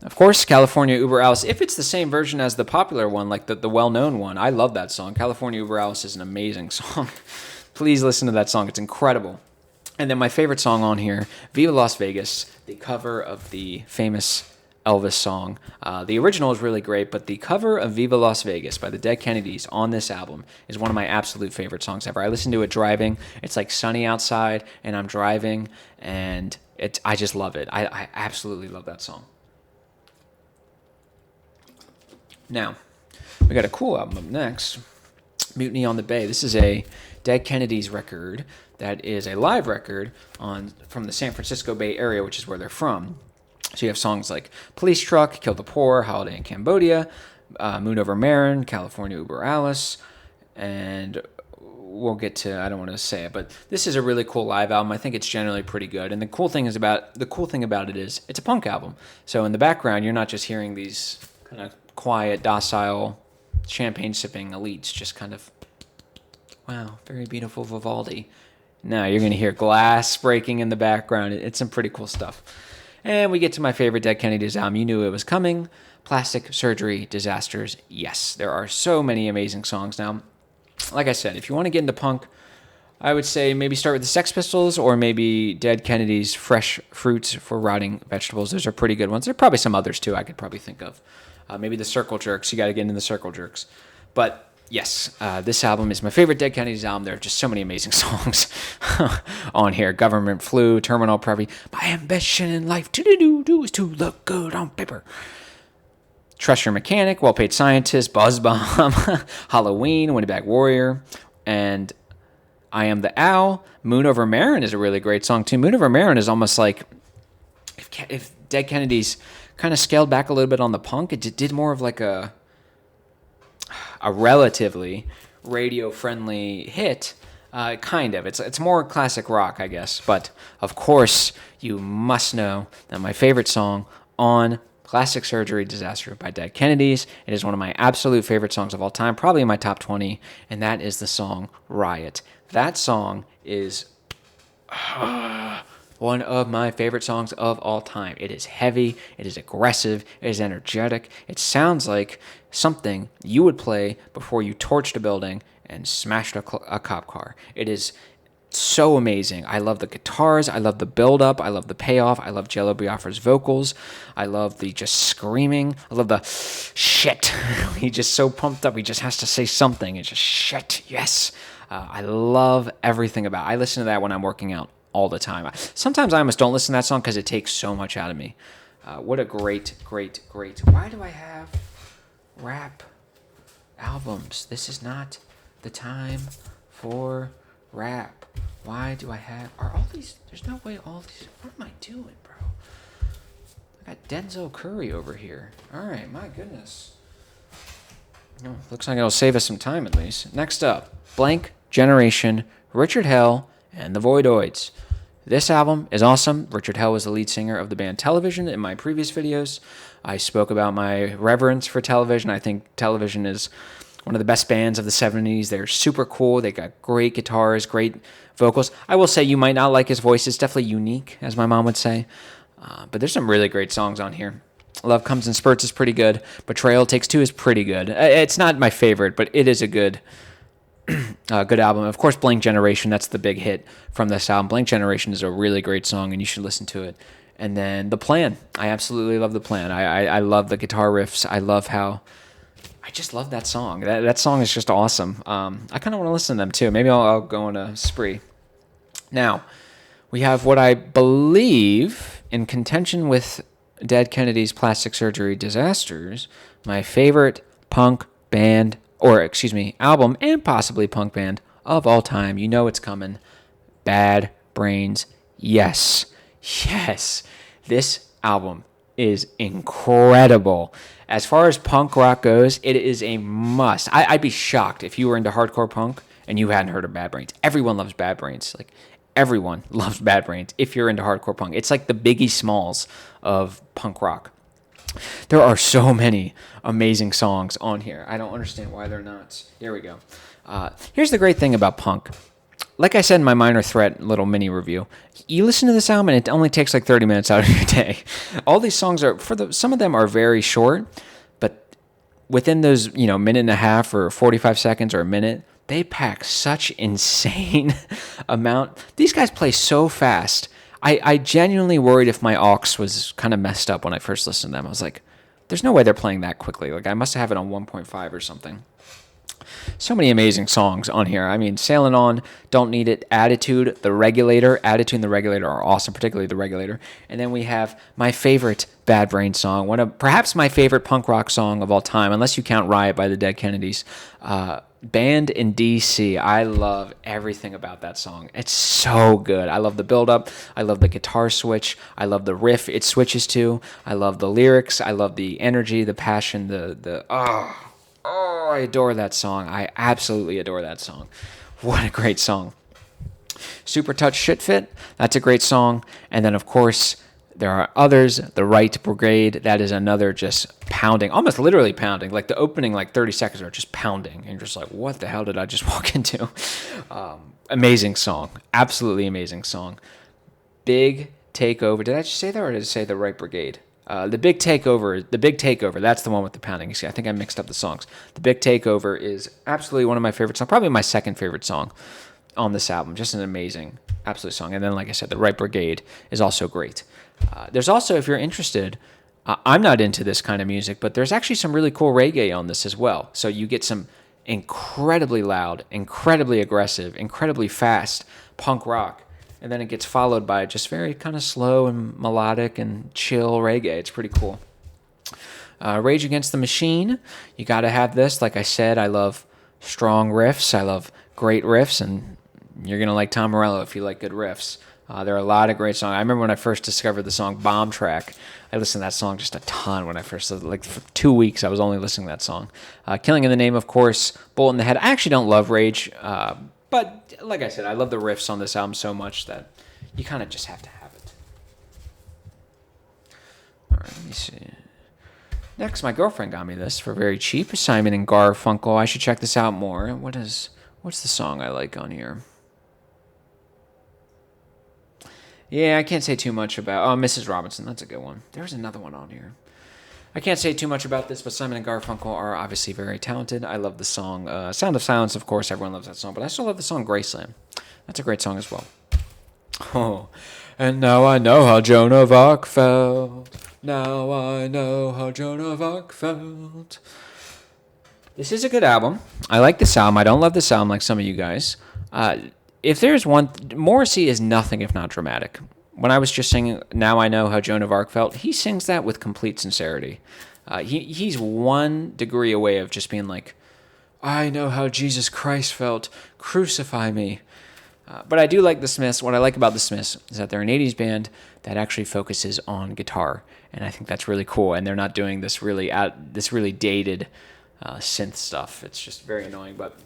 Of course, California Uber Alice, if it's the same version as the popular one, like the well-known one, I love that song. California Uber Alice is an amazing song. Please listen to that song. It's incredible. And then my favorite song on here, Viva Las Vegas, the cover of the famous Elvis song. The original is really great, but the cover of Viva Las Vegas by the Dead Kennedys on this album is one of my absolute favorite songs ever. I listen to it driving. It's like sunny outside, and I'm driving, and I just love it. I absolutely love that song. Now, we got a cool album up next, Mutiny on the Bay. This is a Dead Kennedys record that is a live record from the San Francisco Bay Area, which is where they're from. So you have songs like Police Truck, Kill the Poor, Holiday in Cambodia, Moon Over Marin, California Uber Alice, and we'll get to, I don't want to say it, but this is a really cool live album. I think it's generally pretty good. And the cool thing about it is it's a punk album. So in the background, you're not just hearing these kind of quiet, docile, champagne-sipping elites just kind of, wow, very beautiful Vivaldi. No, you're going to hear glass breaking in the background. It's some pretty cool stuff. And we get to my favorite Dead Kennedys album. You knew it was coming. Plastic Surgery Disasters. Yes, there are so many amazing songs. Now, like I said, if you want to get into punk, I would say maybe start with the Sex Pistols or maybe Dead Kennedys' Fresh Fruits for Rotting Vegetables. Those are pretty good ones. There are probably some others, too, I could probably think of. Maybe the Circle Jerks. You got to get into the Circle Jerks. But yes, this album is my favorite Dead Kennedys album. There are just so many amazing songs on here. Government Flu, Terminal Preview. My ambition in life is to look good on paper. Trust Your Mechanic, Well Paid Scientist, Buzz Bomb, Halloween, Winnipeg Warrior, and I Am the Owl. Moon Over Marin is a really great song too. Moon Over Marin is almost like if Dead Kennedys kind of scaled back a little bit on the punk. It did more of like a relatively radio-friendly hit, kind of. It's more classic rock, I guess. But, of course, you must know that my favorite song on Plastic Surgery Disaster by Dead Kennedys, it is one of my absolute favorite songs of all time, probably in my top 20, and that is the song Riot. That song is one of my favorite songs of all time. It is heavy, it is aggressive, it is energetic. It sounds like something you would play before you torched a building and smashed a cop car. It is so amazing. I love the guitars, I love the build-up, I love the payoff, I love Jello Biafra's vocals, I love the just screaming, I love the shit. He's just so pumped up, he just has to say something. It's just shit, yes. I love everything about it. I listen to that when I'm working out all the time. Sometimes I almost don't listen to that song because it takes so much out of me. What a great. Why do I have rap albums? This is not the time for rap. Why do I have... Are all these... There's no way all these... What am I doing, bro? I got Denzel Curry over here. All right, my goodness. Oh, looks like it'll save us some time at least. Next up, Blank Generation, Richard Hell, and the Voidoids. This album is awesome. Richard Hell was the lead singer of the band Television in my previous videos. I spoke about my reverence for Television. I think Television is one of the best bands of the 70s. They're super cool. They got great guitars, great vocals. I will say you might not like his voice. It's definitely unique, as my mom would say. But there's some really great songs on here. Love Comes in Spurts is pretty good. Betrayal Takes Two is pretty good. It's not my favorite, but it is a good good album. Of course, Blank Generation, that's the big hit from this album. Blank Generation is a really great song, and you should listen to it. And then The Plan. I absolutely love The Plan. I love the guitar riffs. I love how... I just love that song. That song is just awesome. I kind of want to listen to them, too. Maybe I'll go on a spree. Now, we have what I believe, in contention with Dead Kennedy's Plastic Surgery Disasters, my favorite punk band, album, and possibly punk band of all time. You know it's coming. Bad Brains. Yes. This album is incredible. As far as punk rock goes, it is a must. I'd be shocked if you were into hardcore punk and you hadn't heard of Bad Brains. Everyone loves Bad Brains. Like, everyone loves Bad Brains if you're into hardcore punk. It's like the Biggie Smalls of punk rock. There are so many amazing songs on here. I don't understand why they're not. Here we go. Here's the great thing about punk. Like I said in my Minor Threat little mini review, you listen to this album and it only takes like 30 minutes out of your day. All these songs are, some of them are very short, but within those, minute and a half or 45 seconds or a minute, they pack such insane amount. These guys play so fast. I genuinely worried if my aux was kind of messed up when I first listened to them. I was like, there's no way they're playing that quickly. Like, I must have it on 1.5 or something. So many amazing songs on here. I mean, Sailing On, Don't Need It, Attitude, The Regulator. Attitude and The Regulator are awesome, particularly The Regulator. And then we have my favorite Bad Brain song, perhaps my favorite punk rock song of all time, unless you count Riot by the Dead Kennedys. Band in D.C. I love everything about that song. It's so good. I love the build-up. I love the guitar switch. I love the riff it switches to. I love the lyrics. I love the energy, the passion, I adore that song. I absolutely adore that song. What a great song. Super Touch Shit Fit, that's a great song. And then, of course, there are others. The Right Brigade, that is another just pounding, almost literally pounding. Like the opening 30 seconds are just pounding. And you're just like, what the hell did I just walk into? Amazing song. Absolutely amazing song. Big Takeover. Did I just say that or did I say The Right Brigade? The Big Takeover, that's the one with the pounding. You see, I think I mixed up the songs. The Big Takeover is absolutely one of my favorite songs, probably my second favorite song on this album. Just an amazing, absolute song. And then, like I said, The Right Brigade is also great. There's also, if you're interested, I'm not into this kind of music, but there's actually some really cool reggae on this as well. So you get some incredibly loud, incredibly aggressive, incredibly fast punk rock. And then it gets followed by just very kind of slow and melodic and chill reggae. It's pretty cool. Rage Against the Machine. You got to have this. Like I said, I love strong riffs. I love great riffs. And you're going to like Tom Morello if you like good riffs. There are a lot of great songs. I remember when I first discovered the song Bomb Track. I listened to that song just a ton when I first, for 2 weeks, I was only listening to that song. Killing in the Name, of course. Bullet in the Head. I actually don't love Rage. But like I said, I love the riffs on this album so much that you kind of just have to have it. All right, let me see. Next, my girlfriend got me this for very cheap. Simon and Garfunkel. I should check this out more. What's the song I like on here? Yeah, I can't say too much about... Mrs. Robinson. That's a good one. There's another one on here. I can't say too much about this, but Simon and Garfunkel are obviously very talented. I love the song Sound of Silence, of course. Everyone loves that song, but I still love the song Graceland. That's a great song as well. Oh, and now I know how Joan of Arc felt. Now I know how Joan of Arc felt. This is a good album. I like this album. I don't love this album like some of you guys. if there's one, Morrissey is nothing if not dramatic. When I was just singing Now I Know How Joan of Arc Felt, he sings that with complete sincerity. He's 1 degree away of just being like, I know how Jesus Christ felt, crucify me. But I do like the Smiths. What I like about the Smiths is that they're an 80s band that actually focuses on guitar, and I think that's really cool. And they're not doing this really dated synth stuff. It's just very annoying. But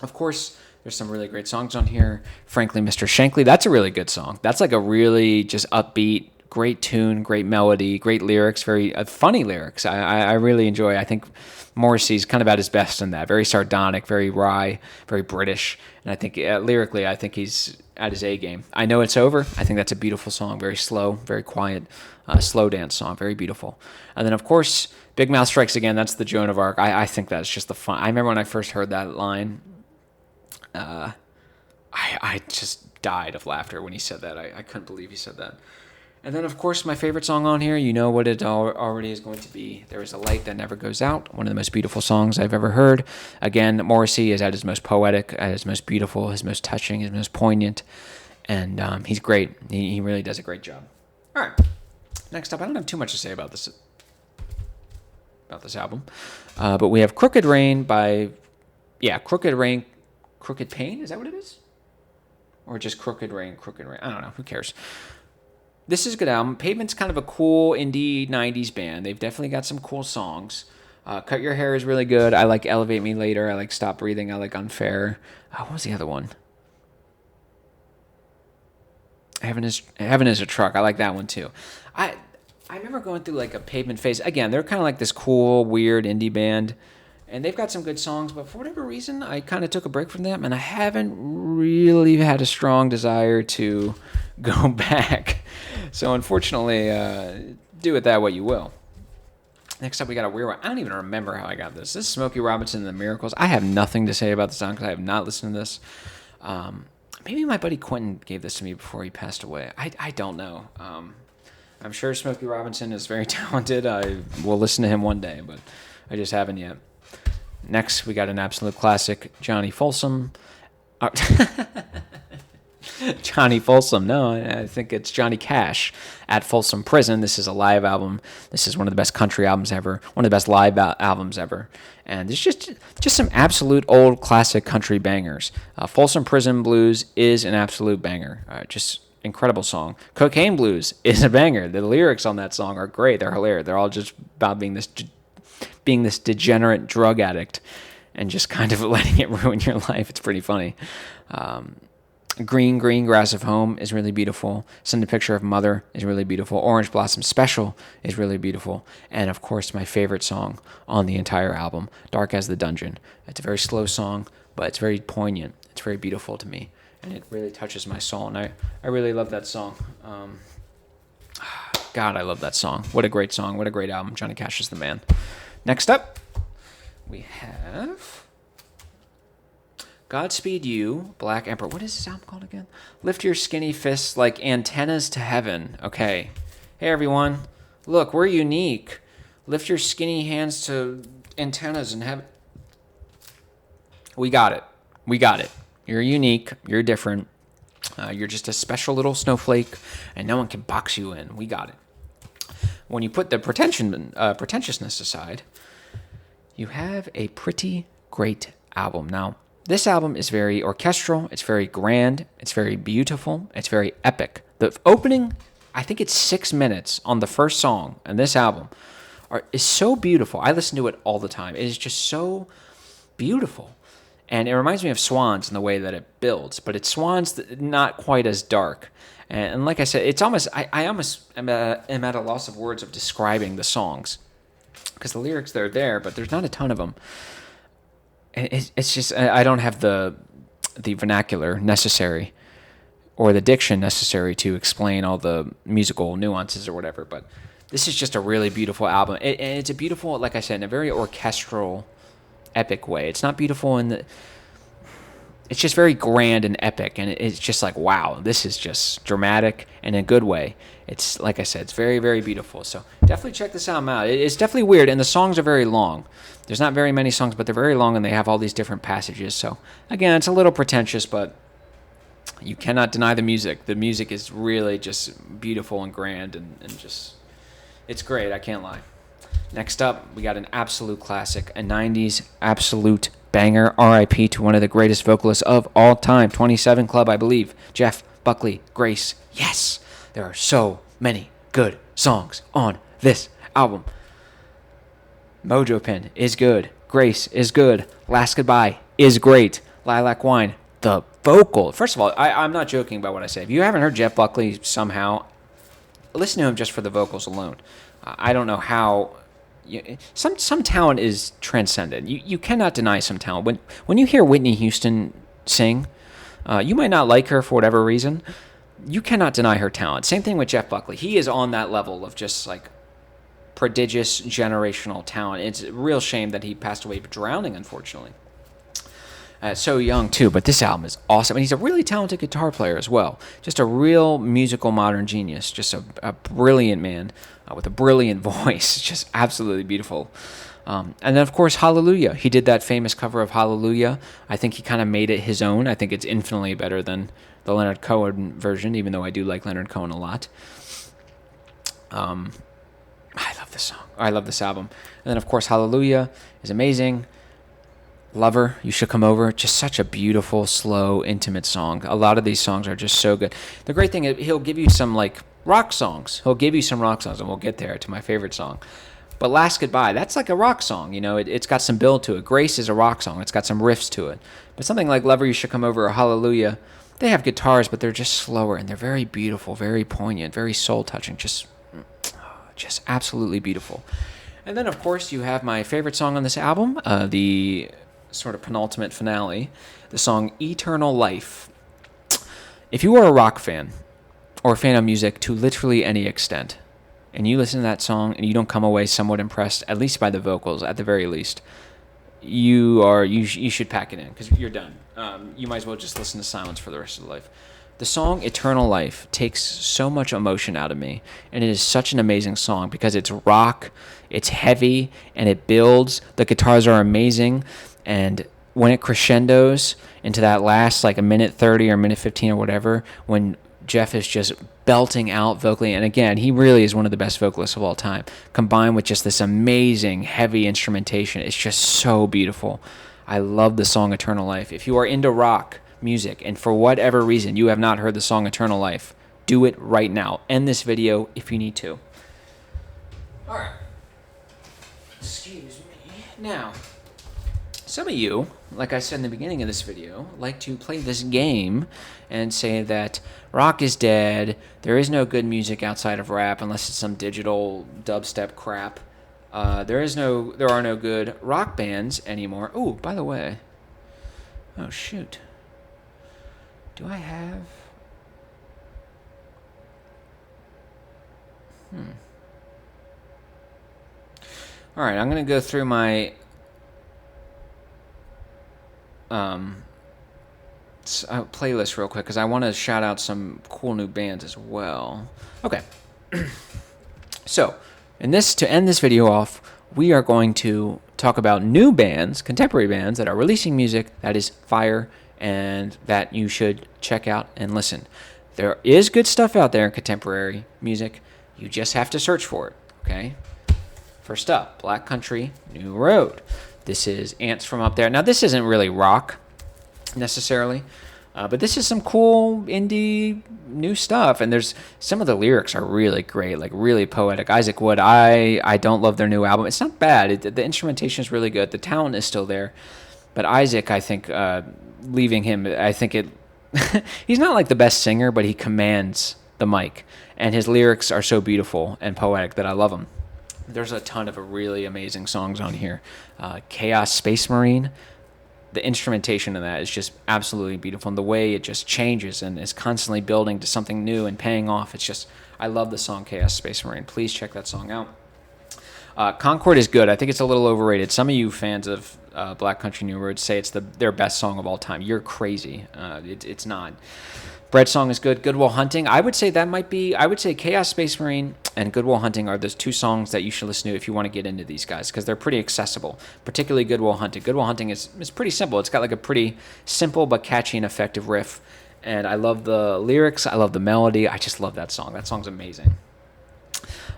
of course, there's some really great songs on here. Frankly, Mr. Shankly, that's a really good song. That's like a really just upbeat, great tune, great melody, great lyrics, very funny lyrics. I really enjoy. I think Morrissey's kind of at his best in that. Very sardonic, very wry, very British. And I think lyrically, I think he's at his A game. I Know It's Over. I think that's a beautiful song. Very slow, very quiet, slow dance song. Very beautiful. And then, of course, Big Mouth Strikes Again. That's the Joan of Arc. I think that's just the fun. I remember when I first heard that line, I just died of laughter when he said that. I couldn't believe he said that. And then, of course, my favorite song on here, you know what it already is going to be. There Is a Light That Never Goes Out, one of the most beautiful songs I've ever heard. Again, Morrissey is at his most poetic, at his most beautiful, his most touching, his most poignant. And he's great. He really does a great job. All right. Next up, I don't have too much to say about this album. But we have Crooked Rain by, Crooked Pain? Is that what it is? Or just Crooked Rain? I don't know. Who cares? This is a good album. Pavement's kind of a cool indie 90s band. They've definitely got some cool songs. Cut Your Hair is really good. I like Elevate Me Later. I like Stop Breathing. I like Unfair. What was the other one? Heaven is a Truck. I like that one too. I remember going through like a Pavement phase. Again, they're kind of like this cool, weird indie band. And they've got some good songs, but for whatever reason, I kind of took a break from them, and I haven't really had a strong desire to go back. So unfortunately, do with that what you will. Next up, we got a weird one. I don't even remember how I got this. This is Smokey Robinson and the Miracles. I have nothing to say about the song because I have not listened to this. Maybe my buddy Quentin gave this to me before he passed away. I don't know. I'm sure Smokey Robinson is very talented. I will listen to him one day, but I just haven't yet. Next, we got an absolute classic, Johnny Folsom. Johnny Folsom. No, I think it's Johnny Cash at Folsom Prison. This is a live album. This is one of the best country albums ever. One of the best live albums ever. And it's just some absolute old classic country bangers. Folsom Prison Blues is an absolute banger. Just incredible song. Cocaine Blues is a banger. The lyrics on that song are great. They're hilarious. They're all just about being this degenerate drug addict and just kind of letting it ruin your life. It's pretty funny. Green Grass of Home is really beautiful. Send a Picture of Mother is really beautiful. Orange Blossom Special is really beautiful. And of course, my favorite song on the entire album, Dark as the Dungeon. It's a very slow song, but it's very poignant. It's very beautiful to me. And it really touches my soul. And I really love that song. God, I love that song. What a great song. What a great album. Johnny Cash is the man. Next up, we have Godspeed You, Black Emperor. What is this album called again? Lift Your Skinny Fists Like Antennas to Heaven. Okay. Hey, everyone. Look, we're unique. Lift your skinny hands to antennas in heaven. We got it. You're unique. You're different. You're just a special little snowflake, and no one can box you in. We got it. When you put the pretentiousness aside, you have a pretty great album. Now, this album is very orchestral, it's very grand, it's very beautiful, it's very epic. The opening, I think it's 6 minutes on the first song on this album, is so beautiful. I listen to it all the time. It is just so beautiful. And it reminds me of Swans in the way that it builds, but it's Swans not quite as dark. And like I said, it's almost I almost am at a loss of words of describing the songs because the lyrics they're there, but there's not a ton of them. It's just I don't have the vernacular necessary or the diction necessary to explain all the musical nuances or whatever. But this is just a really beautiful album. And it's a beautiful, like I said, in a very orchestral, epic way. It's not beautiful in the... It's just very grand and epic, and it's just like, wow, this is just dramatic in a good way. It's, like I said, it's very, very beautiful. So definitely check this album out. It's definitely weird, and the songs are very long. There's not very many songs, but they're very long, and they have all these different passages. So, again, it's a little pretentious, but You cannot deny the music. The music is really just beautiful and grand and just, it's great. I can't lie. Next up, we got an absolute classic, a 90s absolute banger. R.I.P. to one of the greatest vocalists of all time. 27 Club, I believe. Jeff Buckley, Grace. Yes, there are so many good songs on this album. Mojo Pin is good. Grace is good. Last Goodbye is great. Lilac Wine, the vocal. First of all, I'm not joking about what I say. If you haven't heard Jeff Buckley somehow, listen to him just for the vocals alone. I don't know how. Some talent is transcendent. You cannot deny some talent. When you hear Whitney Houston sing, you might not like her for whatever reason. You cannot deny her talent. Same thing with Jeff Buckley. He is on that level of just like prodigious generational talent. It's a real shame that he passed away of drowning, unfortunately. So young too, but this album is awesome. And he's a really talented guitar player as well. Just a real musical modern genius. Just a brilliant man with a brilliant voice. Just absolutely beautiful. And then, of course, Hallelujah. He did that famous cover of Hallelujah. I think he kind of made it his own. I think it's infinitely better than the Leonard Cohen version, even though I do like Leonard Cohen a lot. I love this song. I love this album. And then, of course, Hallelujah is amazing. Lover, You Should Come Over. Just such a beautiful, slow, intimate song. A lot of these songs are just so good. The great thing is he'll give you some, like, rock songs. He'll give you some rock songs, and we'll get there to my favorite song. But Last Goodbye, that's like a rock song. You know, it's got some build to it. Grace is a rock song. It's got some riffs to it. But something like Lover, You Should Come Over or Hallelujah, they have guitars, but they're just slower, and they're very beautiful, very poignant, very soul-touching. Just absolutely beautiful. And then, of course, you have my favorite song on this album, the sort of penultimate finale, the song Eternal Life. If you are a rock fan or a fan of music to literally any extent, and you listen to that song and you don't come away somewhat impressed, at least by the vocals, at the very least, you should pack it in because you're done. You might as well just listen to silence for the rest of the life. The song Eternal Life takes so much emotion out of me, and it is such an amazing song because it's rock, it's heavy, and it builds. The guitars are amazing, and when it crescendos into that last, like a minute 30 or minute 15 or whatever, when Jeff is just belting out vocally, and again, he really is one of the best vocalists of all time, combined with just this amazing, heavy instrumentation, it's just so beautiful. I love the song Eternal Life. If you are into rock music, and for whatever reason you have not heard the song Eternal Life, do it right now. End this video if you need to. Alright. Excuse me. Now, some of you, like I said in the beginning of this video, like to play this game and say that rock is dead, there is no good music outside of rap unless it's some digital dubstep crap. There are no good rock bands anymore. Oh, by the way. Oh, shoot. Do I have... All right, I'm going to go through my playlist real quick because I want to shout out some cool new bands as well. Okay. So, to end this video off, we are going to talk about new bands, contemporary bands that are releasing music that is fire and that you should check out and listen. There is good stuff out there in contemporary music. You just have to search for it, okay? First up, Black Country, New Road. This is Ants from Up There. Now, this isn't really rock, necessarily, but this is some cool indie new stuff, and there's some of the lyrics are really great, like really poetic. Isaac Wood, I don't love their new album. It's not bad. The instrumentation is really good. The talent is still there, but Isaac, I think, leaving him, I think it... he's not like the best singer, but he commands the mic, and his lyrics are so beautiful and poetic that I love them. There's a ton of really amazing songs on here. Chaos Space Marine, the instrumentation in that is just absolutely beautiful, and the way it just changes and is constantly building to something new and paying off. It's just, I love the song Chaos Space Marine. Please check that song out. Concord is good. I think it's a little overrated. Some of you fans of Black Country New Road say it's their best song of all time. You're crazy. It's not. Bread Song is good. Good Will Hunting, I would say Chaos Space Marine and Good Will Hunting are those two songs that you should listen to if you want to get into these guys, because they're pretty accessible, particularly Good Will Hunting. Good Will Hunting is pretty simple. It's got like a pretty simple but catchy and effective riff, and I love the lyrics. I love the melody. I just love that song. That song's amazing.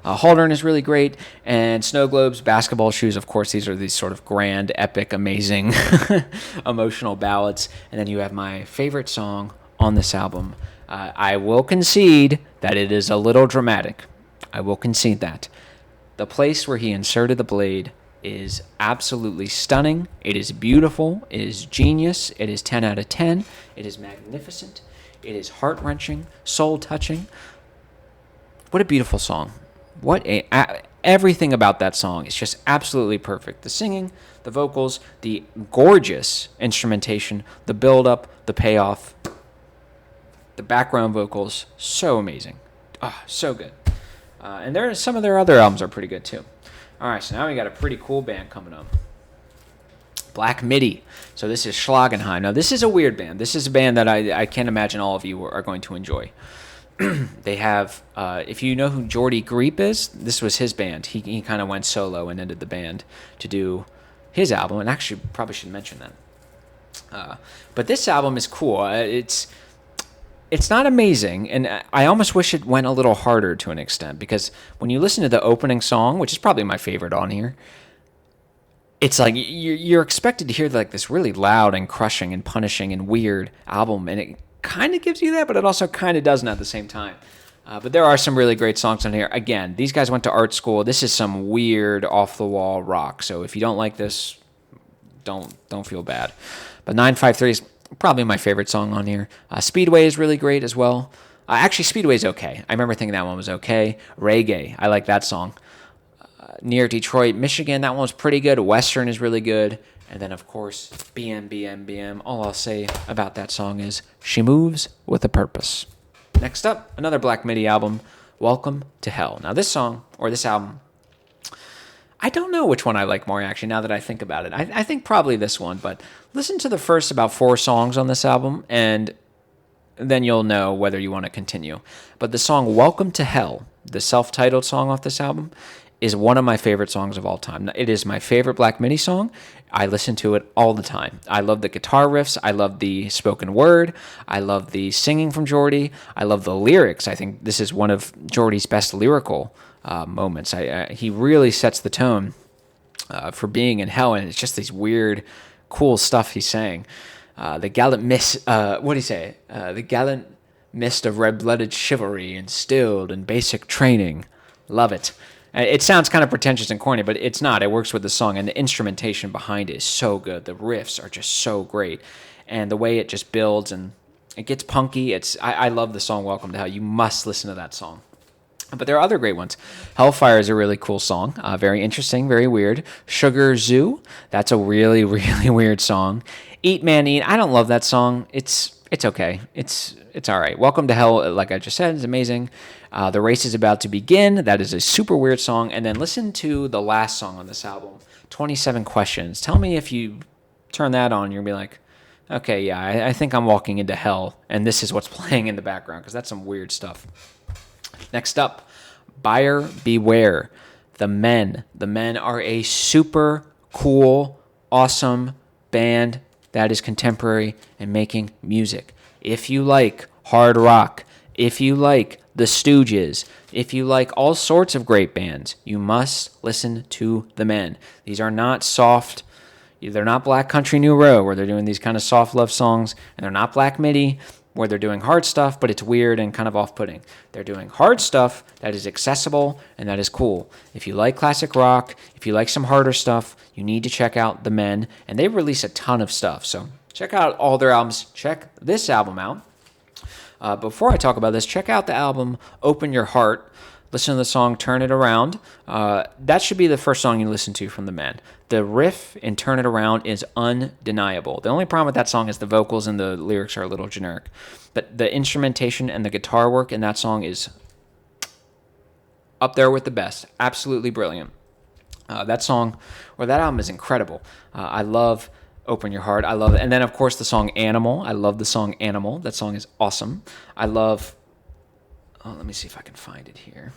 Haldern is really great, and Snow Globes, Basketball Shoes, of course, these are these sort of grand, epic, amazing, emotional ballads. And then you have my favorite song on this album. I will concede that it is a little dramatic. I will concede that. The place where he inserted the blade is absolutely stunning. It is beautiful. It is genius. It is 10 out of 10. It is magnificent. It is heart-wrenching, soul-touching. What a beautiful song. Everything about that song is just absolutely perfect. The singing, the vocals, the gorgeous instrumentation, the build-up, the payoff, the background vocals, so amazing. So good. And some of their other albums are pretty good too. All right, so now we got a pretty cool band coming up. Black Midi. So this is Schlagenheim. Now this is a weird band. This is a band that I can't imagine all of you are going to enjoy. They have, if you know who Jordy Griep is, this was his band. He kind of went solo and ended the band to do his album, and actually probably should mention that. But this album is cool. It's not amazing, and I almost wish it went a little harder to an extent, because when you listen to the opening song, which is probably my favorite on here, it's like you're expected to hear like this really loud and crushing and punishing and weird album, and it kind of gives you that, but it also kind of doesn't at the same time. But there are some really great songs on here. Again, these guys went to art school. This is some weird off-the-wall rock. So if you don't like this, don't feel bad. But 953 is probably my favorite song on here. Speedway is really great as well. Actually, Speedway's okay. I remember thinking that one was okay. Reggae, I like that song. Near Detroit, Michigan, that one was pretty good. Western is really good. And then, of course, BM. All I'll say about that song is she moves with a purpose. Next up, another Black Midi album, Welcome to Hell. Now, this song, or this album, I don't know which one I like more, actually, now that I think about it. I think probably this one, but listen to the first about 4 songs on this album, and then you'll know whether you want to continue. But the song Welcome to Hell, the self-titled song off this album, is one of my favorite songs of all time. It is my favorite Black Midi song. I listen to it all the time. I love the guitar riffs. I love the spoken word. I love the singing from Jordy. I love the lyrics. I think this is one of Jordy's best lyrical moments. He really sets the tone for being in hell, and it's just these weird, cool stuff he's saying. The gallant mist, what do you say? The gallant mist of red-blooded chivalry instilled in basic training. Love it. It sounds kind of pretentious and corny, but it's not. It works with the song, and the instrumentation behind it is so good. The riffs are just so great, and the way it just builds, and it gets punky. I love the song Welcome to Hell. You must listen to that song. But there are other great ones. Hellfire is a really cool song. Very interesting, very weird. Sugar Zoo, that's a really, really weird song. Eat Man Eat, I don't love that song. It's okay. It's all right. Welcome to Hell, like I just said, is amazing. The Race is About to Begin. That is a super weird song. And then listen to the last song on this album, 27 Questions. Tell me if you turn that on, you're going to be like, okay, yeah, I think I'm walking into hell, and this is what's playing in the background, because that's some weird stuff. Next up, Buyer Beware. The Men. The Men are a super cool, awesome band that is contemporary and making music. If you like hard rock, if you like the Stooges, if you like all sorts of great bands, you must listen to The Men. These are not soft, they're not Black Country New Road, where they're doing these kind of soft love songs, and they're not Black Midi, where they're doing hard stuff, but it's weird and kind of off-putting. They're doing hard stuff that is accessible and that is cool. If you like classic rock, if you like some harder stuff, you need to check out The Men, and they release a ton of stuff, so check out all their albums. Check this album out. Before I talk about this, check out the album Open Your Heart. Listen to the song Turn It Around. That should be the first song you listen to from The Men. The riff in Turn It Around is undeniable. The only problem with that song is the vocals and the lyrics are a little generic. But the instrumentation and the guitar work in that song is up there with the best. Absolutely brilliant. That song, or that album is incredible. I love Open Your Heart. I love it. And then, of course, the song Animal. I love the song Animal. That song is awesome. I love... Oh, let me see if I can find it here.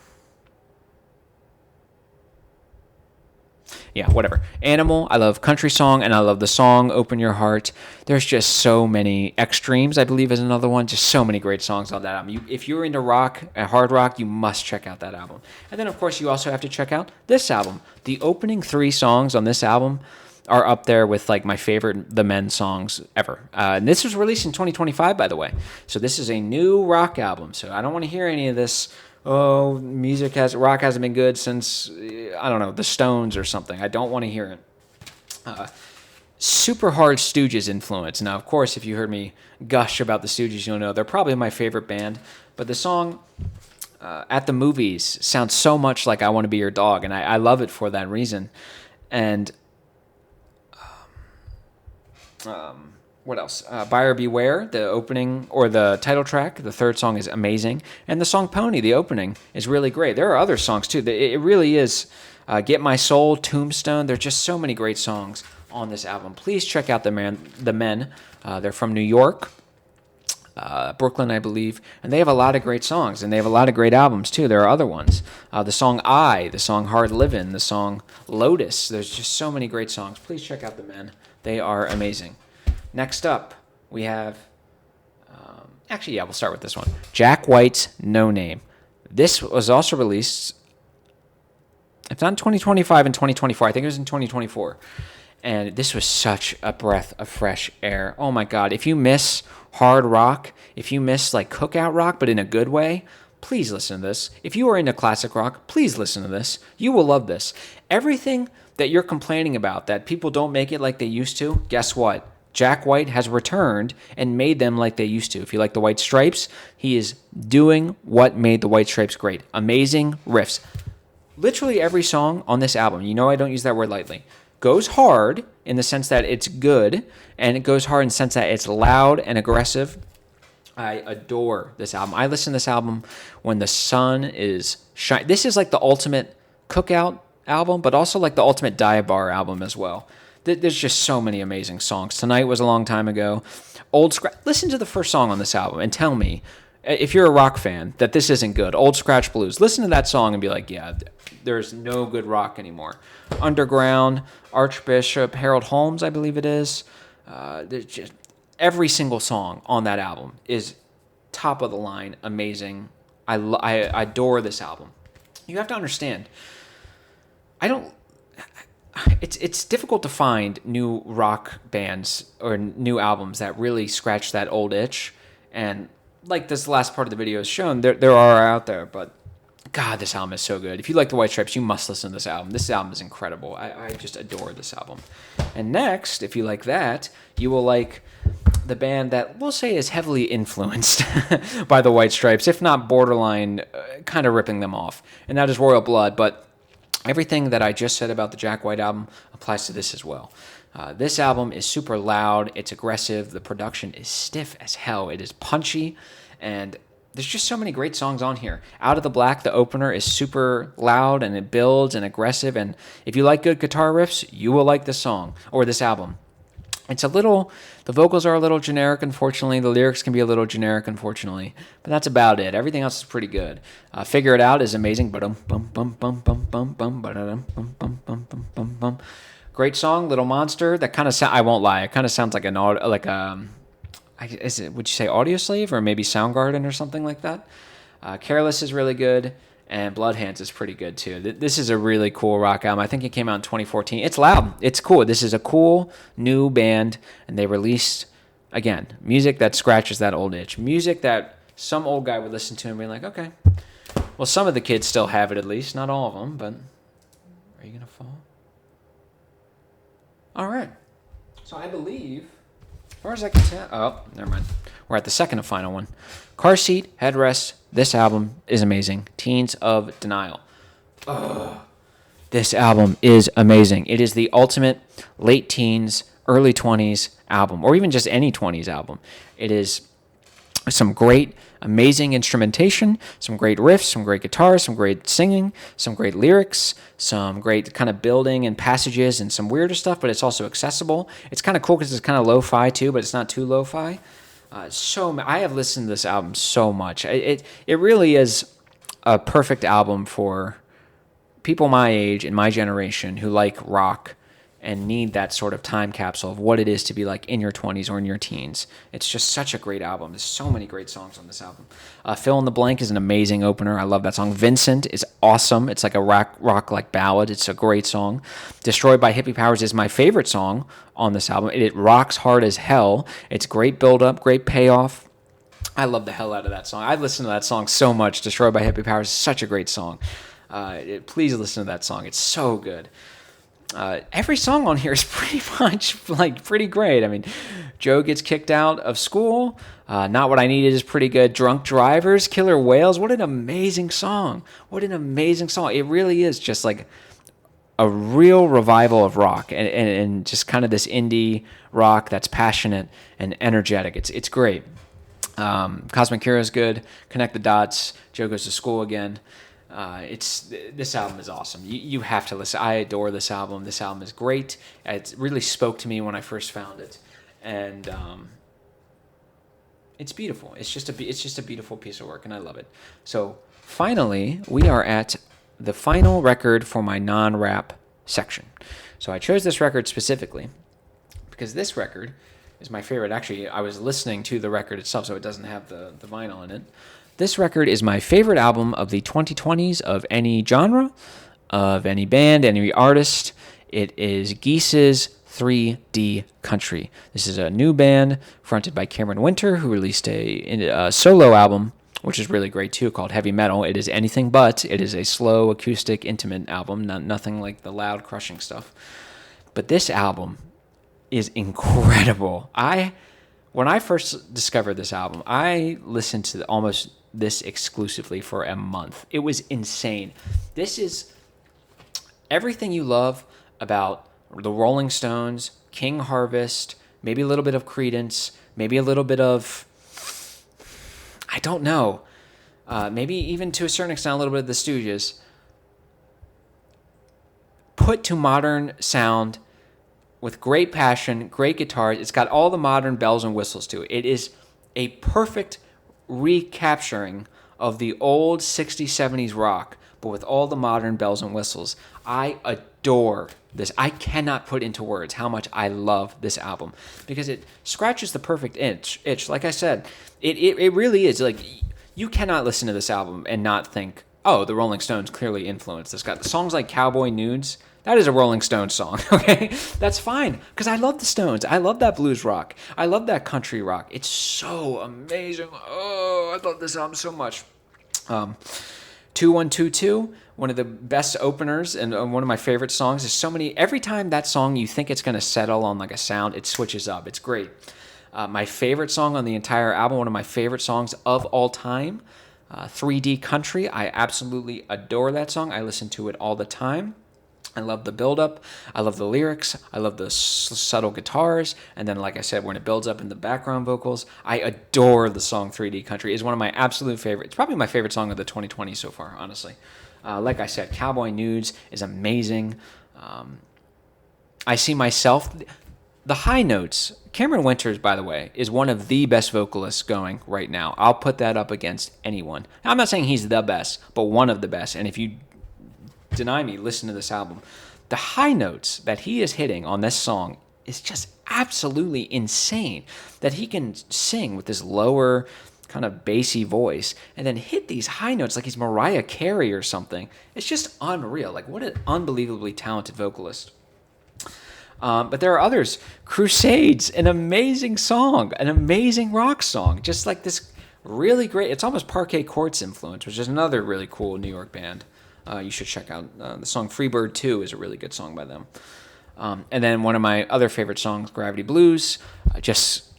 yeah, whatever. Animal, I love Country Song, and I love the song Open Your Heart. There's just so many. Extremes, I believe, is another one. Just so many great songs on that album. If you're into rock, hard rock, you must check out that album. And then, of course, you also have to check out this album. The opening 3 songs on this album are up there with like my favorite The Men songs ever. And this was released in 2025, by the way. So this is a new rock album. So I don't want to hear any of this. Oh, rock hasn't been good since I don't know, the Stones or something. I don't want to hear it. Super hard Stooges influence. Now, of course, if you heard me gush about the Stooges, you'll know they're probably my favorite band. But the song At the Movies sounds so much like I Want to Be Your Dog, and I love it for that reason. And what else? Buyer Beware, the opening or the title track, the third song is amazing. And the song Pony, the opening, is really great. There are other songs too. It really is Get My Soul, Tombstone. There's just so many great songs on this album. Please check out the Men. They're from New York, Brooklyn, I believe. And they have a lot of great songs. And they have a lot of great albums too. There are other ones. The song the song Hard Livin', the song Lotus. There's just so many great songs. Please check out the Men. They are amazing. Next up, we have... we'll start with this one. Jack White's No Name. This was also released, if not in 2025, in 2024. I think it was in 2024. And this was such a breath of fresh air. Oh my God. If you miss hard rock, if you miss like cookout rock, but in a good way, please listen to this. If you are into classic rock, please listen to this. You will love this. Everything that you're complaining about, that people don't make it like they used to, guess what? Jack White has returned and made them like they used to. If you like the White Stripes, he is doing what made the White Stripes great. Amazing riffs. Literally every song on this album, you know I don't use that word lightly, goes hard in the sense that it's good, and it goes hard in the sense that it's loud and aggressive. I adore this album. I listen to this album when the sun is shining. This is like the ultimate cookout album, but also like the ultimate dive bar album as well. There's just so many amazing songs. Tonight was a long time ago. Listen to the first song on this album and tell me, if you're a rock fan, that this isn't good. Old Scratch Blues. Listen to that song and be like, yeah, there's no good rock anymore. Underground, Archbishop, Harold Holmes, I believe it is. Every single song on that album is top of the line, amazing. I adore this album. You have to understand, it's difficult to find new rock bands or new albums that really scratch that old itch. And like this last part of the video has shown, there are out there, but God, this album is so good. If you like the White Stripes, you must listen to this album. This album is incredible. I just adore this album. And next, if you like that, you will like the band that we'll say is heavily influenced by the White Stripes, if not borderline kind of ripping them off. And that is Royal Blood, but everything that I just said about the Jack White album applies to this as well. This album is super loud. It's aggressive. The production is stiff as hell. It is punchy, and there's just so many great songs on here. Out of the Black, the opener, is super loud, and it builds and aggressive. And if you like good guitar riffs, you will like this song or this album. The vocals are a little generic, unfortunately. The lyrics can be a little generic, unfortunately. But that's about it. Everything else is pretty good. Figure It Out is amazing. Great song, Little Monster. That kind of I won't lie. It kind of sounds like would you say Audio Slave or maybe Soundgarden or something like that? Careless is really good. And Bloodhands is pretty good too. This is a really cool rock album. I think it came out in 2014. It's loud. It's cool. This is a cool new band, and they released, again, music that scratches that old itch. Music that some old guy would listen to and be like, okay. Well, some of the kids still have it at least. Not all of them, but are you going to fall? All right. So I believe, as far as I can tell, oh, never mind. We're at the second and final one. Car Seat, Headrest. This album is amazing. Teens of Denial. This album is amazing. It is the ultimate late teens, early 20s album, or even just any 20s album. It is some great, amazing instrumentation, some great riffs, some great guitars, some great singing, some great lyrics, some great kind of building and passages and some weirder stuff, but it's also accessible. It's kind of cool because it's kind of lo-fi too, but it's not too lo-fi. I have listened to this album so much. It really is a perfect album for people my age and my generation who like rock and need that sort of time capsule of what it is to be like in your 20s or in your teens. It's just such a great album. There's so many great songs on this album. Fill in the Blank is an amazing opener. I love that song. Vincent is awesome. It's like a rock like ballad. It's a great song. Destroyed by Hippie Powers is my favorite song on this album. It rocks hard as hell. It's great build up, great payoff. I love the hell out of that song. I listen to that song so much. Destroyed by Hippie Powers is such a great song. Please listen to that song. It's so good. Every song on here is pretty much like pretty great. I mean, Joe gets kicked out of school. Not What I Needed is pretty good. Drunk Drivers, Killer Whales. What an amazing song. What an amazing song. It really is just like a real revival of rock and just kind of this indie rock that's passionate and energetic. It's great. Cosmic Hero is good. Connect the Dots. Joe Goes to School Again. This album is awesome. You have to listen. I adore this album. This album is great. It really spoke to me when I first found it, and it's beautiful. It's just a beautiful piece of work, and I love it. So finally, we are at the final record for my non-rap section. So I chose this record specifically because this record is my favorite. Actually, I was listening to the record itself, so it doesn't have the vinyl in it. This record is my favorite album of the 2020s of any genre, of any band, any artist. It is Geese's 3D Country. This is a new band fronted by Cameron Winter, who released a solo album, which is really great too, called Heavy Metal. It is anything but. It is a slow, acoustic, intimate album, nothing like the loud, crushing stuff. But this album is incredible. When I first discovered this album, I listened to almost this exclusively for a month. It was insane. This is everything you love about the Rolling Stones, King Harvest, maybe a little bit of Creedence, maybe a little bit of, I don't know, maybe even to a certain extent a little bit of the Stooges, put to modern sound with great passion, great guitars. It's got all the modern bells and whistles to it. It is a perfect recapturing of the old 60s, 70s rock, but with all the modern bells and whistles. I adore this. I cannot put into words how much I love this album because it scratches the perfect itch. Like I said, it really is. Like, you cannot listen to this album and not think, oh, the Rolling Stones clearly influenced this guy. The songs like Cowboy Nudes, that is a Rolling Stones song, okay? That's fine, because I love the Stones. I love that blues rock. I love that country rock. It's so amazing. Oh, I love this album so much. 2122, one of the best openers and one of my favorite songs. There's so many. Every time that song you think it's going to settle on like a sound, it switches up. It's great. My favorite song on the entire album, one of my favorite songs of all time, 3D Country. I absolutely adore that song. I listen to it all the time. I love the build-up. I love the lyrics. I love the subtle guitars. And then, like I said, when it builds up in the background vocals, I adore the song 3D Country. It's one of my absolute favorite. It's probably my favorite song of the 2020s so far, honestly. Like I said, Cowboy Nudes is amazing. I see myself... The high notes, Cameron Winters, by the way, is one of the best vocalists going right now. I'll put that up against anyone. Now, I'm not saying he's the best, but one of the best. And if you deny me, listen to this album. The high notes that he is hitting on this song is just absolutely insane. That he can sing with this lower kind of bassy voice and then hit these high notes like he's Mariah Carey or something. It's just unreal. Like, what an unbelievably talented vocalist. But there are others. Crusades, an amazing song, an amazing rock song. Just like this really great, it's almost Parquet Courts influence, which is another really cool New York band. You should check out the song Freebird 2 is a really good song by them. And then one of my other favorite songs, Gravity Blues, just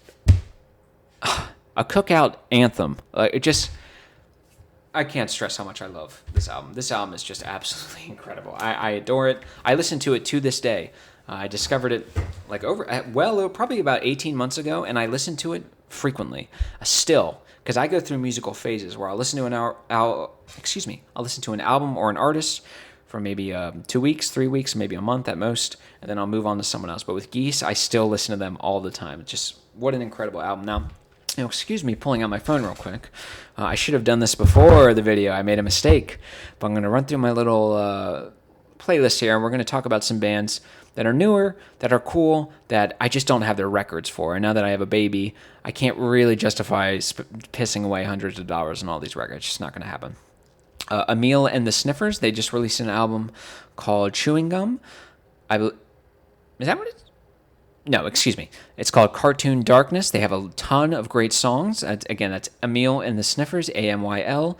a cookout anthem. I can't stress how much I love this album. This album is just absolutely incredible. I adore it. I listen to it to this day. I discovered it probably about 18 months ago, and I listen to it frequently, still, because I go through musical phases where I'll listen to I'll listen to an album or an artist for maybe 2 weeks, 3 weeks, maybe a month at most, and then I'll move on to someone else. But with Geese, I still listen to them all the time. Just what an incredible album. Now, Excuse me, pulling out my phone real quick. I should have done this before the video. I made a mistake. But I'm going to run through my little playlist here, and we're going to talk about some bands that are newer, that are cool, that I just don't have their records for. And now that I have a baby, I can't really justify pissing away hundreds of dollars on all these records. It's just not going to happen. Emil and the Sniffers, they just released an album called Chewing Gum. Is that what it is? No, excuse me. It's called Cartoon Darkness. They have a ton of great songs. That's Emil and the Sniffers, AMYL.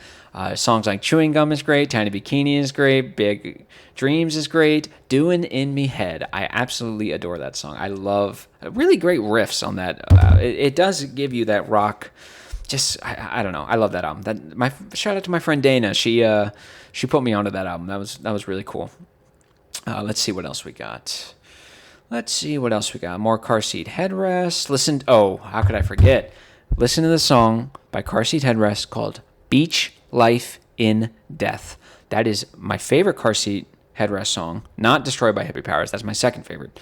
Songs like Chewing Gum is great. Tiny Bikini is great. Big Dreams is great. Doin' in Me Head. I absolutely adore that song. I love really great riffs on that. It does give you that rock. I don't know. I love that album. Shout out to my friend Dana. She put me onto that album. That was really cool. Let's see what else we got. More Car Seat Headrest. How could I forget? Listen to the song by Car Seat Headrest called Beach Life in Death. That is my favorite Car Seat Headrest song. Not Destroyed by Hippie Powers. That's my second favorite.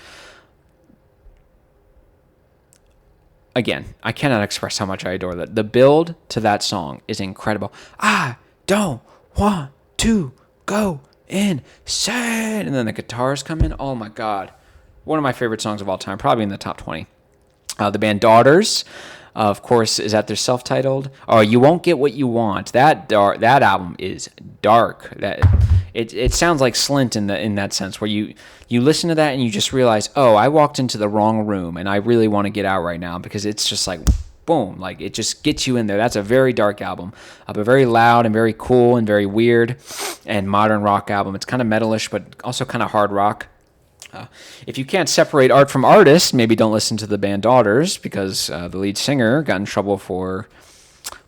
Again, I cannot express how much I adore that. The build to that song is incredible. I don't want to go insane. And then the guitars come in. Oh my God. One of my favorite songs of all time, probably in the top 20. The band Daughters, of course, is at their self-titled. Oh, You Won't Get What You Want. That album is dark. It sounds like Slint in that sense, where you listen to that and you just realize, oh, I walked into the wrong room and I really want to get out right now, because it's just like, boom, like it just gets you in there. That's a very dark album, but very loud and very cool and very weird and modern rock album. It's kind of metalish, but also kind of hard rock. If you can't separate art from artist, maybe don't listen to the band Daughters, because the lead singer got in trouble for,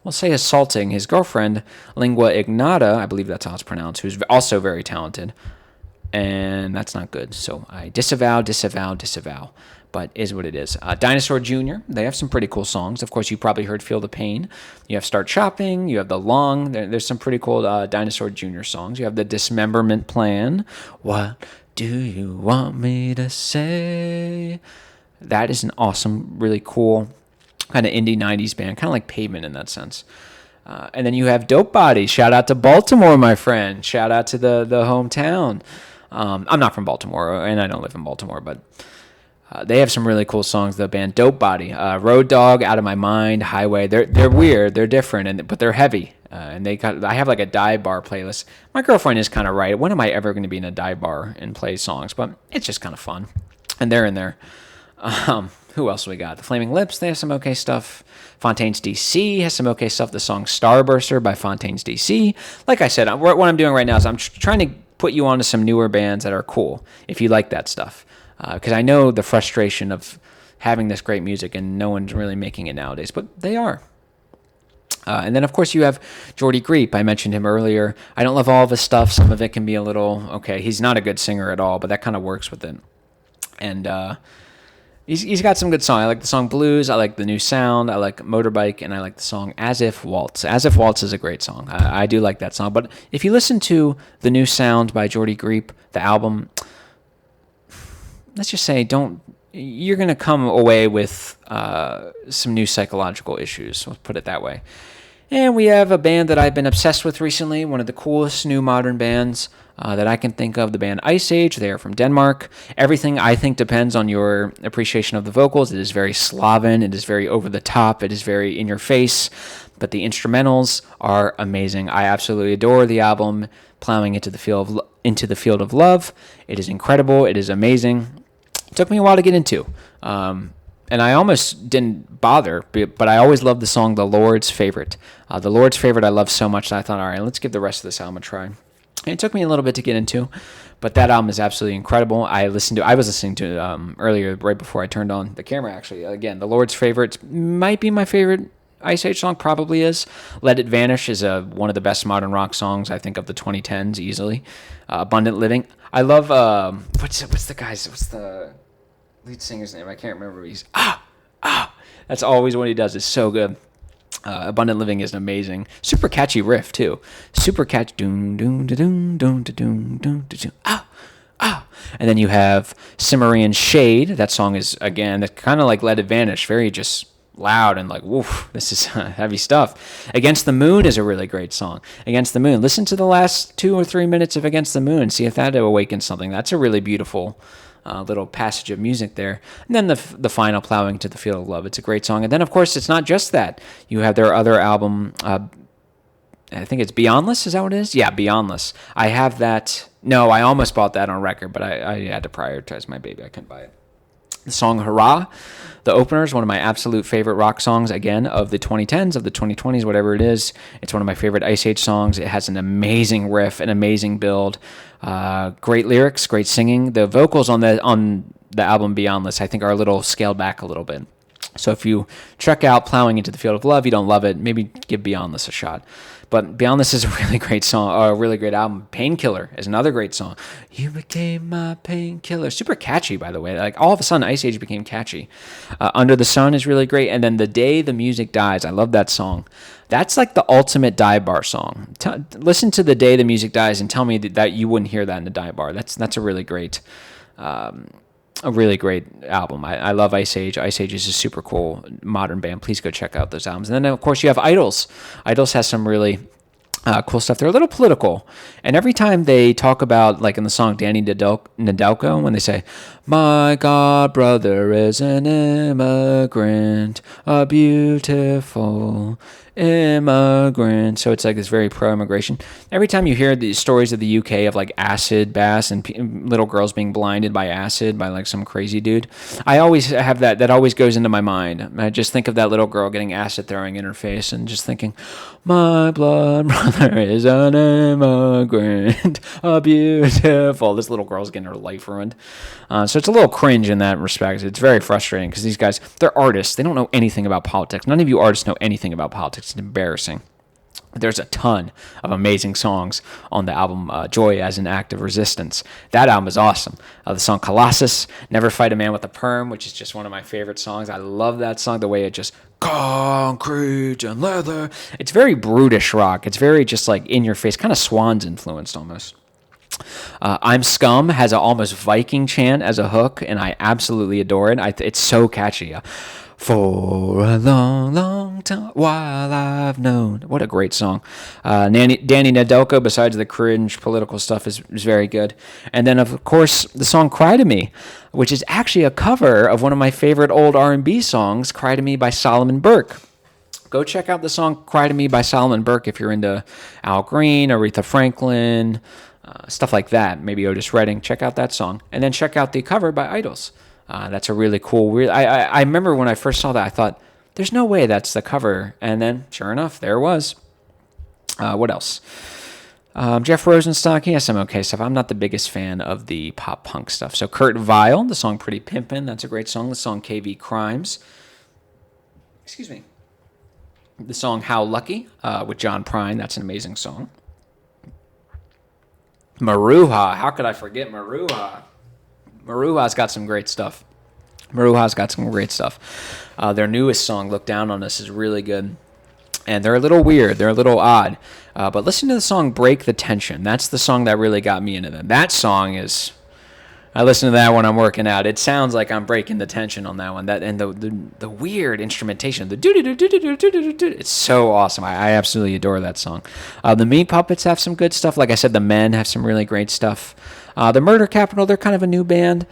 we'll say, assaulting his girlfriend, Lingua Ignata, I believe that's how it's pronounced, who's also very talented. And that's not good. So I disavow, but is what it is. Dinosaur Jr., they have some pretty cool songs. Of course, you probably heard Feel the Pain. You have Start Shopping. You have The Lung. There's some pretty cool Dinosaur Jr. songs. You have The Dismemberment Plan. What do you want me to say? That is an awesome, really cool kind of indie 90s band, kind of like Pavement in that sense. And then you have Dope Body. Shout out to Baltimore, my friend. Shout out to the hometown. I'm not from Baltimore, and I don't live in Baltimore, but they have some really cool songs. The band Dope Body, Road Dog, Out of My Mind, Highway. They're weird, they're different, but they're heavy. And I have like a dive bar playlist. My girlfriend is kind of right. When am I ever going to be in a dive bar and play songs? But it's just kind of fun, and they're in there. Who else we got? The Flaming Lips, they have some okay stuff. Fontaines DC has some okay stuff. The song Starburster by Fontaines DC. Like I said, what I'm doing right now is I'm trying to put you onto some newer bands that are cool, if you like that stuff. Because I know the frustration of having this great music and no one's really making it nowadays, but they are. And then, of course, you have Jordy Greep. I mentioned him earlier. I don't love all of his stuff. Some of it can be a little, okay, he's not a good singer at all, but that kind of works with it. And he's got some good songs. I like the song Blues. I like the new sound. I like Motorbike. And I like the song As If Waltz. As If Waltz is a great song. I do like that song. But if you listen to the new sound by Jordy Greep, the album, let's just say you're going to come away with some new psychological issues. Let's put it that way. And we have a band that I've been obsessed with recently, one of the coolest new modern bands that I can think of, the band Ice Age. They are from Denmark. Everything, I think, depends on your appreciation of the vocals. It is very Slavic. It is very over the top. It is very in your face. But the instrumentals are amazing. I absolutely adore the album, Plowing into the Field of Love. It is incredible. It is amazing. It took me a while to get into. And I almost didn't bother, but I always loved the song The Lord's Favorite. The Lord's Favorite I love so much that I thought, all right, let's give the rest of this album a try. And it took me a little bit to get into, but that album is absolutely incredible. I was listening to it earlier, right before I turned on the camera, actually. Again, The Lord's Favorite might be my favorite Ice Age song, probably is. Let It Vanish is one of the best modern rock songs, I think, of the 2010s, easily. Abundant Living. I love, what's the lead singer's name? I can't remember. He's that's always what he does. It's so good. Abundant Living is amazing. Super catchy riff too. Super catchy. Doom doom doom doom doom doom doom. And then you have Cimmerian Shade. That song is, again, kind of like Let It Vanish. Very just loud and like, woof, this is heavy stuff. Against the Moon is a really great song. Against the Moon. Listen to the last 2 or 3 minutes of Against the Moon. See if that awakens something. That's a really beautiful little passage of music there. And then the final, Plowing to the Field of Love. It's a great song. And then, of course, it's not just that. You have their other album, I think it's Beyondless. Is that what it is? Yeah, Beyondless. I have that. No, I almost bought that on record, but I had to prioritize my baby. I couldn't buy it. The song Hurrah, the opener, is one of my absolute favorite rock songs, again, of the 2010s, of the 2020s, whatever it is. It's one of my favorite Ice Age songs. It has an amazing riff, an amazing build, great lyrics, great singing. The vocals on the album Beyondless, I think, are a little scaled back a little bit. So if you check out Plowing into the Field of Love, you don't love it, maybe give Beyondless a shot. But Beyondless is a really great song, a really great album. Painkiller is another great song. You became my painkiller. Super catchy, by the way. Like, all of a sudden, Ice Age became catchy. Under the Sun is really great. And then The Day the Music Dies. I love that song. That's like the ultimate dive bar song. Listen to The Day the Music Dies and tell me that you wouldn't hear that in a dive bar. That's a really great album. I love Ice Age. Ice Age is a super cool modern band. Please go check out those albums. And then, of course, you have Idols. Idols has some really cool stuff. They're a little political. And every time they talk about, like in the song Danny Nadelko, when they say, my God, brother is an immigrant, a beautiful immigrant. So it's like this very pro-immigration. Every time you hear the stories of the UK of like acid baths and little girls being blinded by acid by like some crazy dude, I always have that always goes into my mind. I just think of that little girl getting acid throwing in her face and just thinking, my blood brother is an immigrant, a beautiful. This little girl's getting her life ruined. So it's a little cringe in that respect. It's very frustrating because these guys, they're artists. They don't know anything about politics. None of you artists know anything about politics. It's embarrassing. There's a ton of amazing songs on the album Joy as an Act of Resistance. That album is awesome. The song Colossus, Never Fight a Man with a Perm, which is just one of my favorite songs. I love that song, the way it just concrete and leather. It's very brutish rock. It's very just like in your face, kind of Swans influenced almost. I'm Scum has an almost Viking chant as a hook, and I absolutely adore it. It's so catchy. For a long, long time, while I've known. What a great song. Danny Nadelko, besides the cringe political stuff, is very good. And then, of course, the song Cry to Me, which is actually a cover of one of my favorite old R&B songs, Cry to Me by Solomon Burke. Go check out the song Cry to Me by Solomon Burke if you're into Al Green, Aretha Franklin, stuff like that. Maybe Otis Redding. Check out that song. And then check out the cover by Idols. That's a really cool. I remember when I first saw that, I thought, there's no way that's the cover. And then, sure enough, there it was. What else? Jeff Rosenstock, he has some okay stuff. I'm not the biggest fan of the pop punk stuff. So Kurt Vile, the song Pretty Pimpin', that's a great song. The song KV Crimes. Excuse me. The song How Lucky with John Prine, that's an amazing song. Maruha, how could I forget Maruha? Maruha's got some great stuff. Their newest song, Look Down on Us, is really good. And they're a little weird. They're a little odd. But listen to the song Break the Tension. That's the song that really got me into them. That song is... I listen to that when I'm working out. It sounds like I'm breaking the tension on that one. And the weird instrumentation, the do-do-do-do-do-do-do-do-do, it's so awesome. I absolutely adore that song. The Meat Puppets have some good stuff. Like I said, the Men have some really great stuff. The Murder Capital, they're kind of a new band.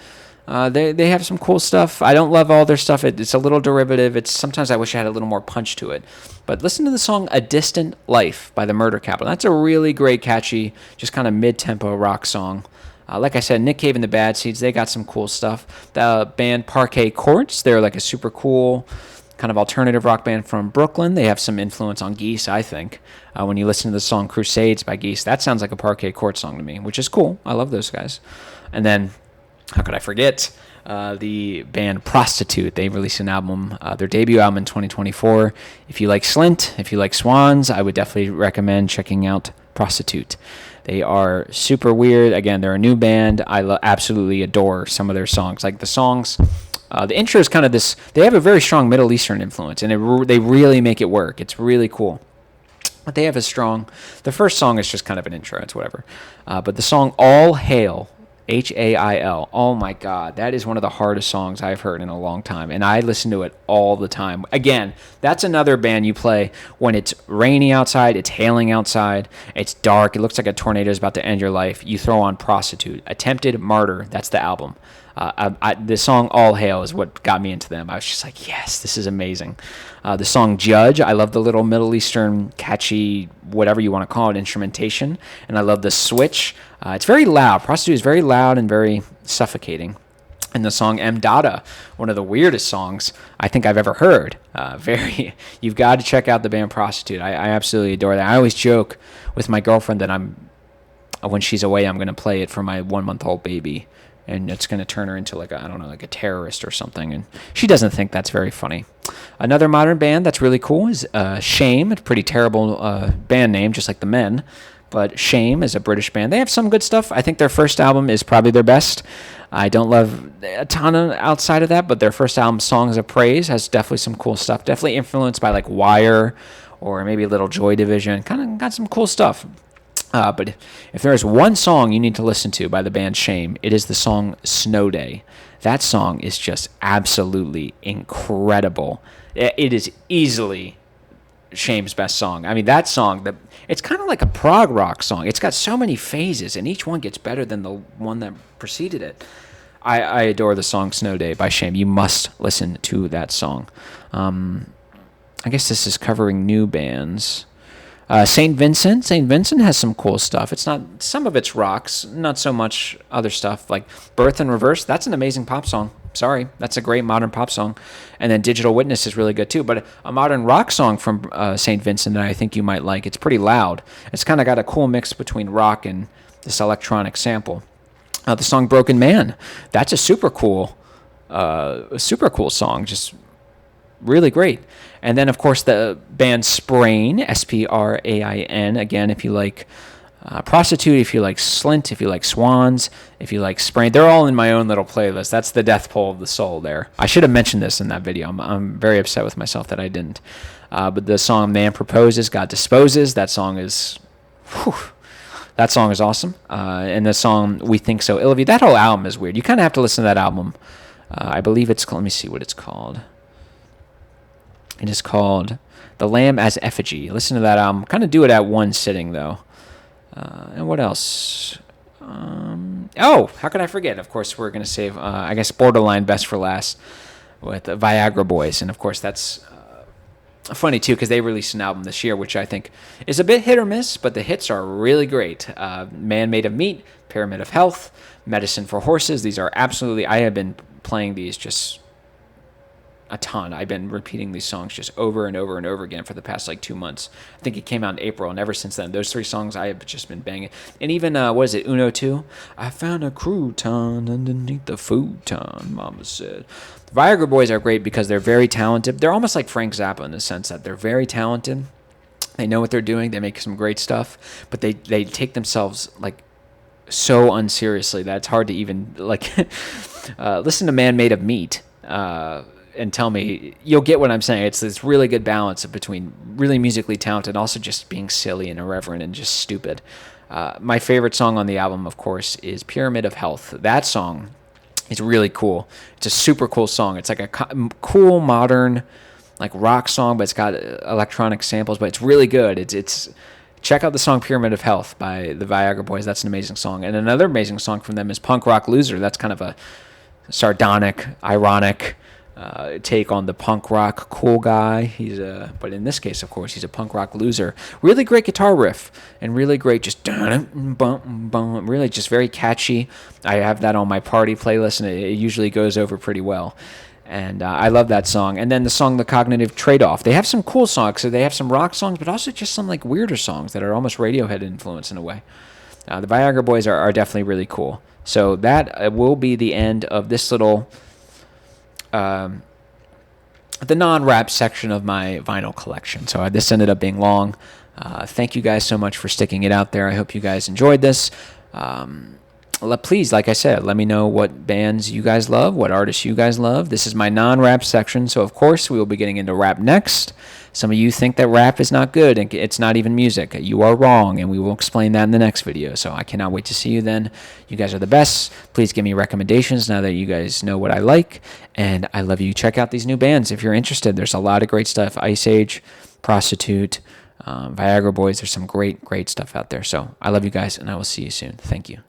They have some cool stuff. I don't love all their stuff. It's a little derivative. Sometimes I wish I had a little more punch to it. But listen to the song A Distant Life by the Murder Capital. That's a really great, catchy, just kind of mid-tempo rock song. Like I said, Nick Cave and the Bad Seeds, they got some cool stuff. The band Parquet Courts, they're like a super cool kind of alternative rock band from Brooklyn. They have some influence on Geese, I think. When you listen to the song Crusades by Geese, that sounds like a Parquet Courts song to me, which is cool. I love those guys. And then, how could I forget? The band Prostitute. They released an album, their debut album in 2024. If you like Slint, if you like Swans, I would definitely recommend checking out Prostitute. They are super weird. Again, they're a new band. I absolutely adore some of their songs. Like the songs, the intro is kind of this. They have a very strong Middle Eastern influence, and they really make it work. It's really cool. But they have a strong. The first song is just kind of an intro. It's whatever. But the song All Hail Hail. Oh my God, that is one of the hardest songs I've heard in a long time, and I listen to it all the time. Again, that's another band you play when it's rainy outside, it's hailing outside, it's dark, it looks like a tornado is about to end your life. You throw on Prostitute. Attempted Martyr, that's the album. The song All Hail is what got me into them. I was just like, yes, this is amazing. The song Judge, I love the little Middle Eastern catchy, whatever you want to call it, instrumentation. And I love the switch. It's very loud. Prostitute is very loud and very suffocating. And the song M. Dada, one of the weirdest songs I think I've ever heard. You've got to check out the band Prostitute. I absolutely adore that. I always joke with my girlfriend that when she's away, I'm going to play it for my 1-month-old baby. And it's going to turn her into like a terrorist or something. And she doesn't think that's very funny. Another modern band that's really cool is Shame. It's a pretty terrible band name, just like the Men. But Shame is a British band. They have some good stuff. I think their first album is probably their best. I don't love a ton outside of that, but their first album, Songs of Praise, has definitely some cool stuff. Definitely influenced by like Wire or maybe a little Joy Division. Kind of got some cool stuff. But if there is one song you need to listen to by the band Shame, it is the song Snow Day. That song is just absolutely incredible. It is easily Shame's best song. I mean, that song, it's kind of like a prog rock song. It's got so many phases, and each one gets better than the one that preceded it. I adore the song Snow Day by Shame. You must listen to that song. I guess this is covering new bands. St. Vincent. St. Vincent has some cool stuff. It's not, some of it's rocks, not so much other stuff. Like Birth in Reverse, that's an amazing pop song. Sorry, that's a great modern pop song. And then Digital Witness is really good too. But a modern rock song from St. Vincent that I think you might like. It's pretty loud. It's kind of got a cool mix between rock and this electronic sample. The song Broken Man. That's a super cool song. Just really great. And then, of course, the band Sprain, Sprain. Again, if you like Prostitute, if you like Slint, if you like Swans, if you like Sprain, they're all in my own little playlist. That's the death pull of the soul there. I should have mentioned this in that video. I'm very upset with myself that I didn't. But the song Man Proposes, God Disposes, that song is awesome. And the song We Think So Ill of You, that whole album is weird. You kind of have to listen to that album. I believe let me see what it's called. It is called The Lamb as Effigy. Listen to that album. Kind of do it at one sitting, though. And what else? How can I forget? Of course, we're going to save, I guess, Borderline Best for Last with the Viagra Boys. And, of course, that's funny, too, because they released an album this year, which I think is a bit hit or miss, but the hits are really great. Man Made of Meat, Pyramid of Health, Medicine for Horses. These are absolutely, I have been playing these just a ton. I've been repeating these songs just over and over and over again for the past 2 months. I think it came out in April, and ever since then, those 3 songs I have just been banging. And even, what is it, Uno 2? I found a crouton underneath the futon, Mama said. The Viagra Boys are great because they're very talented. They're almost like Frank Zappa in the sense that they're very talented. They know what they're doing. They make some great stuff, but they take themselves, so unseriously that it's hard to even, listen to Man Made of Meat, and tell me, you'll get what I'm saying. It's this really good balance between really musically talented and also just being silly and irreverent and just stupid. My favorite song on the album, of course, is Pyramid of Health. That song is really cool. It's a super cool song. It's like a cool, modern, rock song, but it's got electronic samples, but it's really good. It's check out the song Pyramid of Health by the Viagra Boys. That's an amazing song. And another amazing song from them is Punk Rock Loser. That's kind of a sardonic, ironic take on the punk rock cool guy. But in this case, of course, he's a punk rock loser. Really great guitar riff and really great just really just very catchy. I have that on my party playlist and it usually goes over pretty well. And I love that song. And then the song The Cognitive Trade-Off. They have some cool songs. So they have some rock songs, but also just some weirder songs that are almost Radiohead influence in a way. The Viagra Boys are definitely really cool. So that will be the end of this little the non-rap section of my vinyl collection. So this ended up being long. Thank you guys so much for sticking it out there. I hope you guys enjoyed this. please, like I said, let me know what bands you guys love, what artists you guys love. This is my non-rap section, so of course we will be getting into rap next. Some of you think that rap is not good and it's not even music. You are wrong, and we will explain that in the next video. So I cannot wait to see you then. You guys are the best. Please give me recommendations now that you guys know what I like, and I love you. Check out these new bands if you're interested. There's a lot of great stuff. Ice Age, Prostitute, Viagra Boys. There's some great stuff out there. So I love you guys, and I will see you soon. Thank you.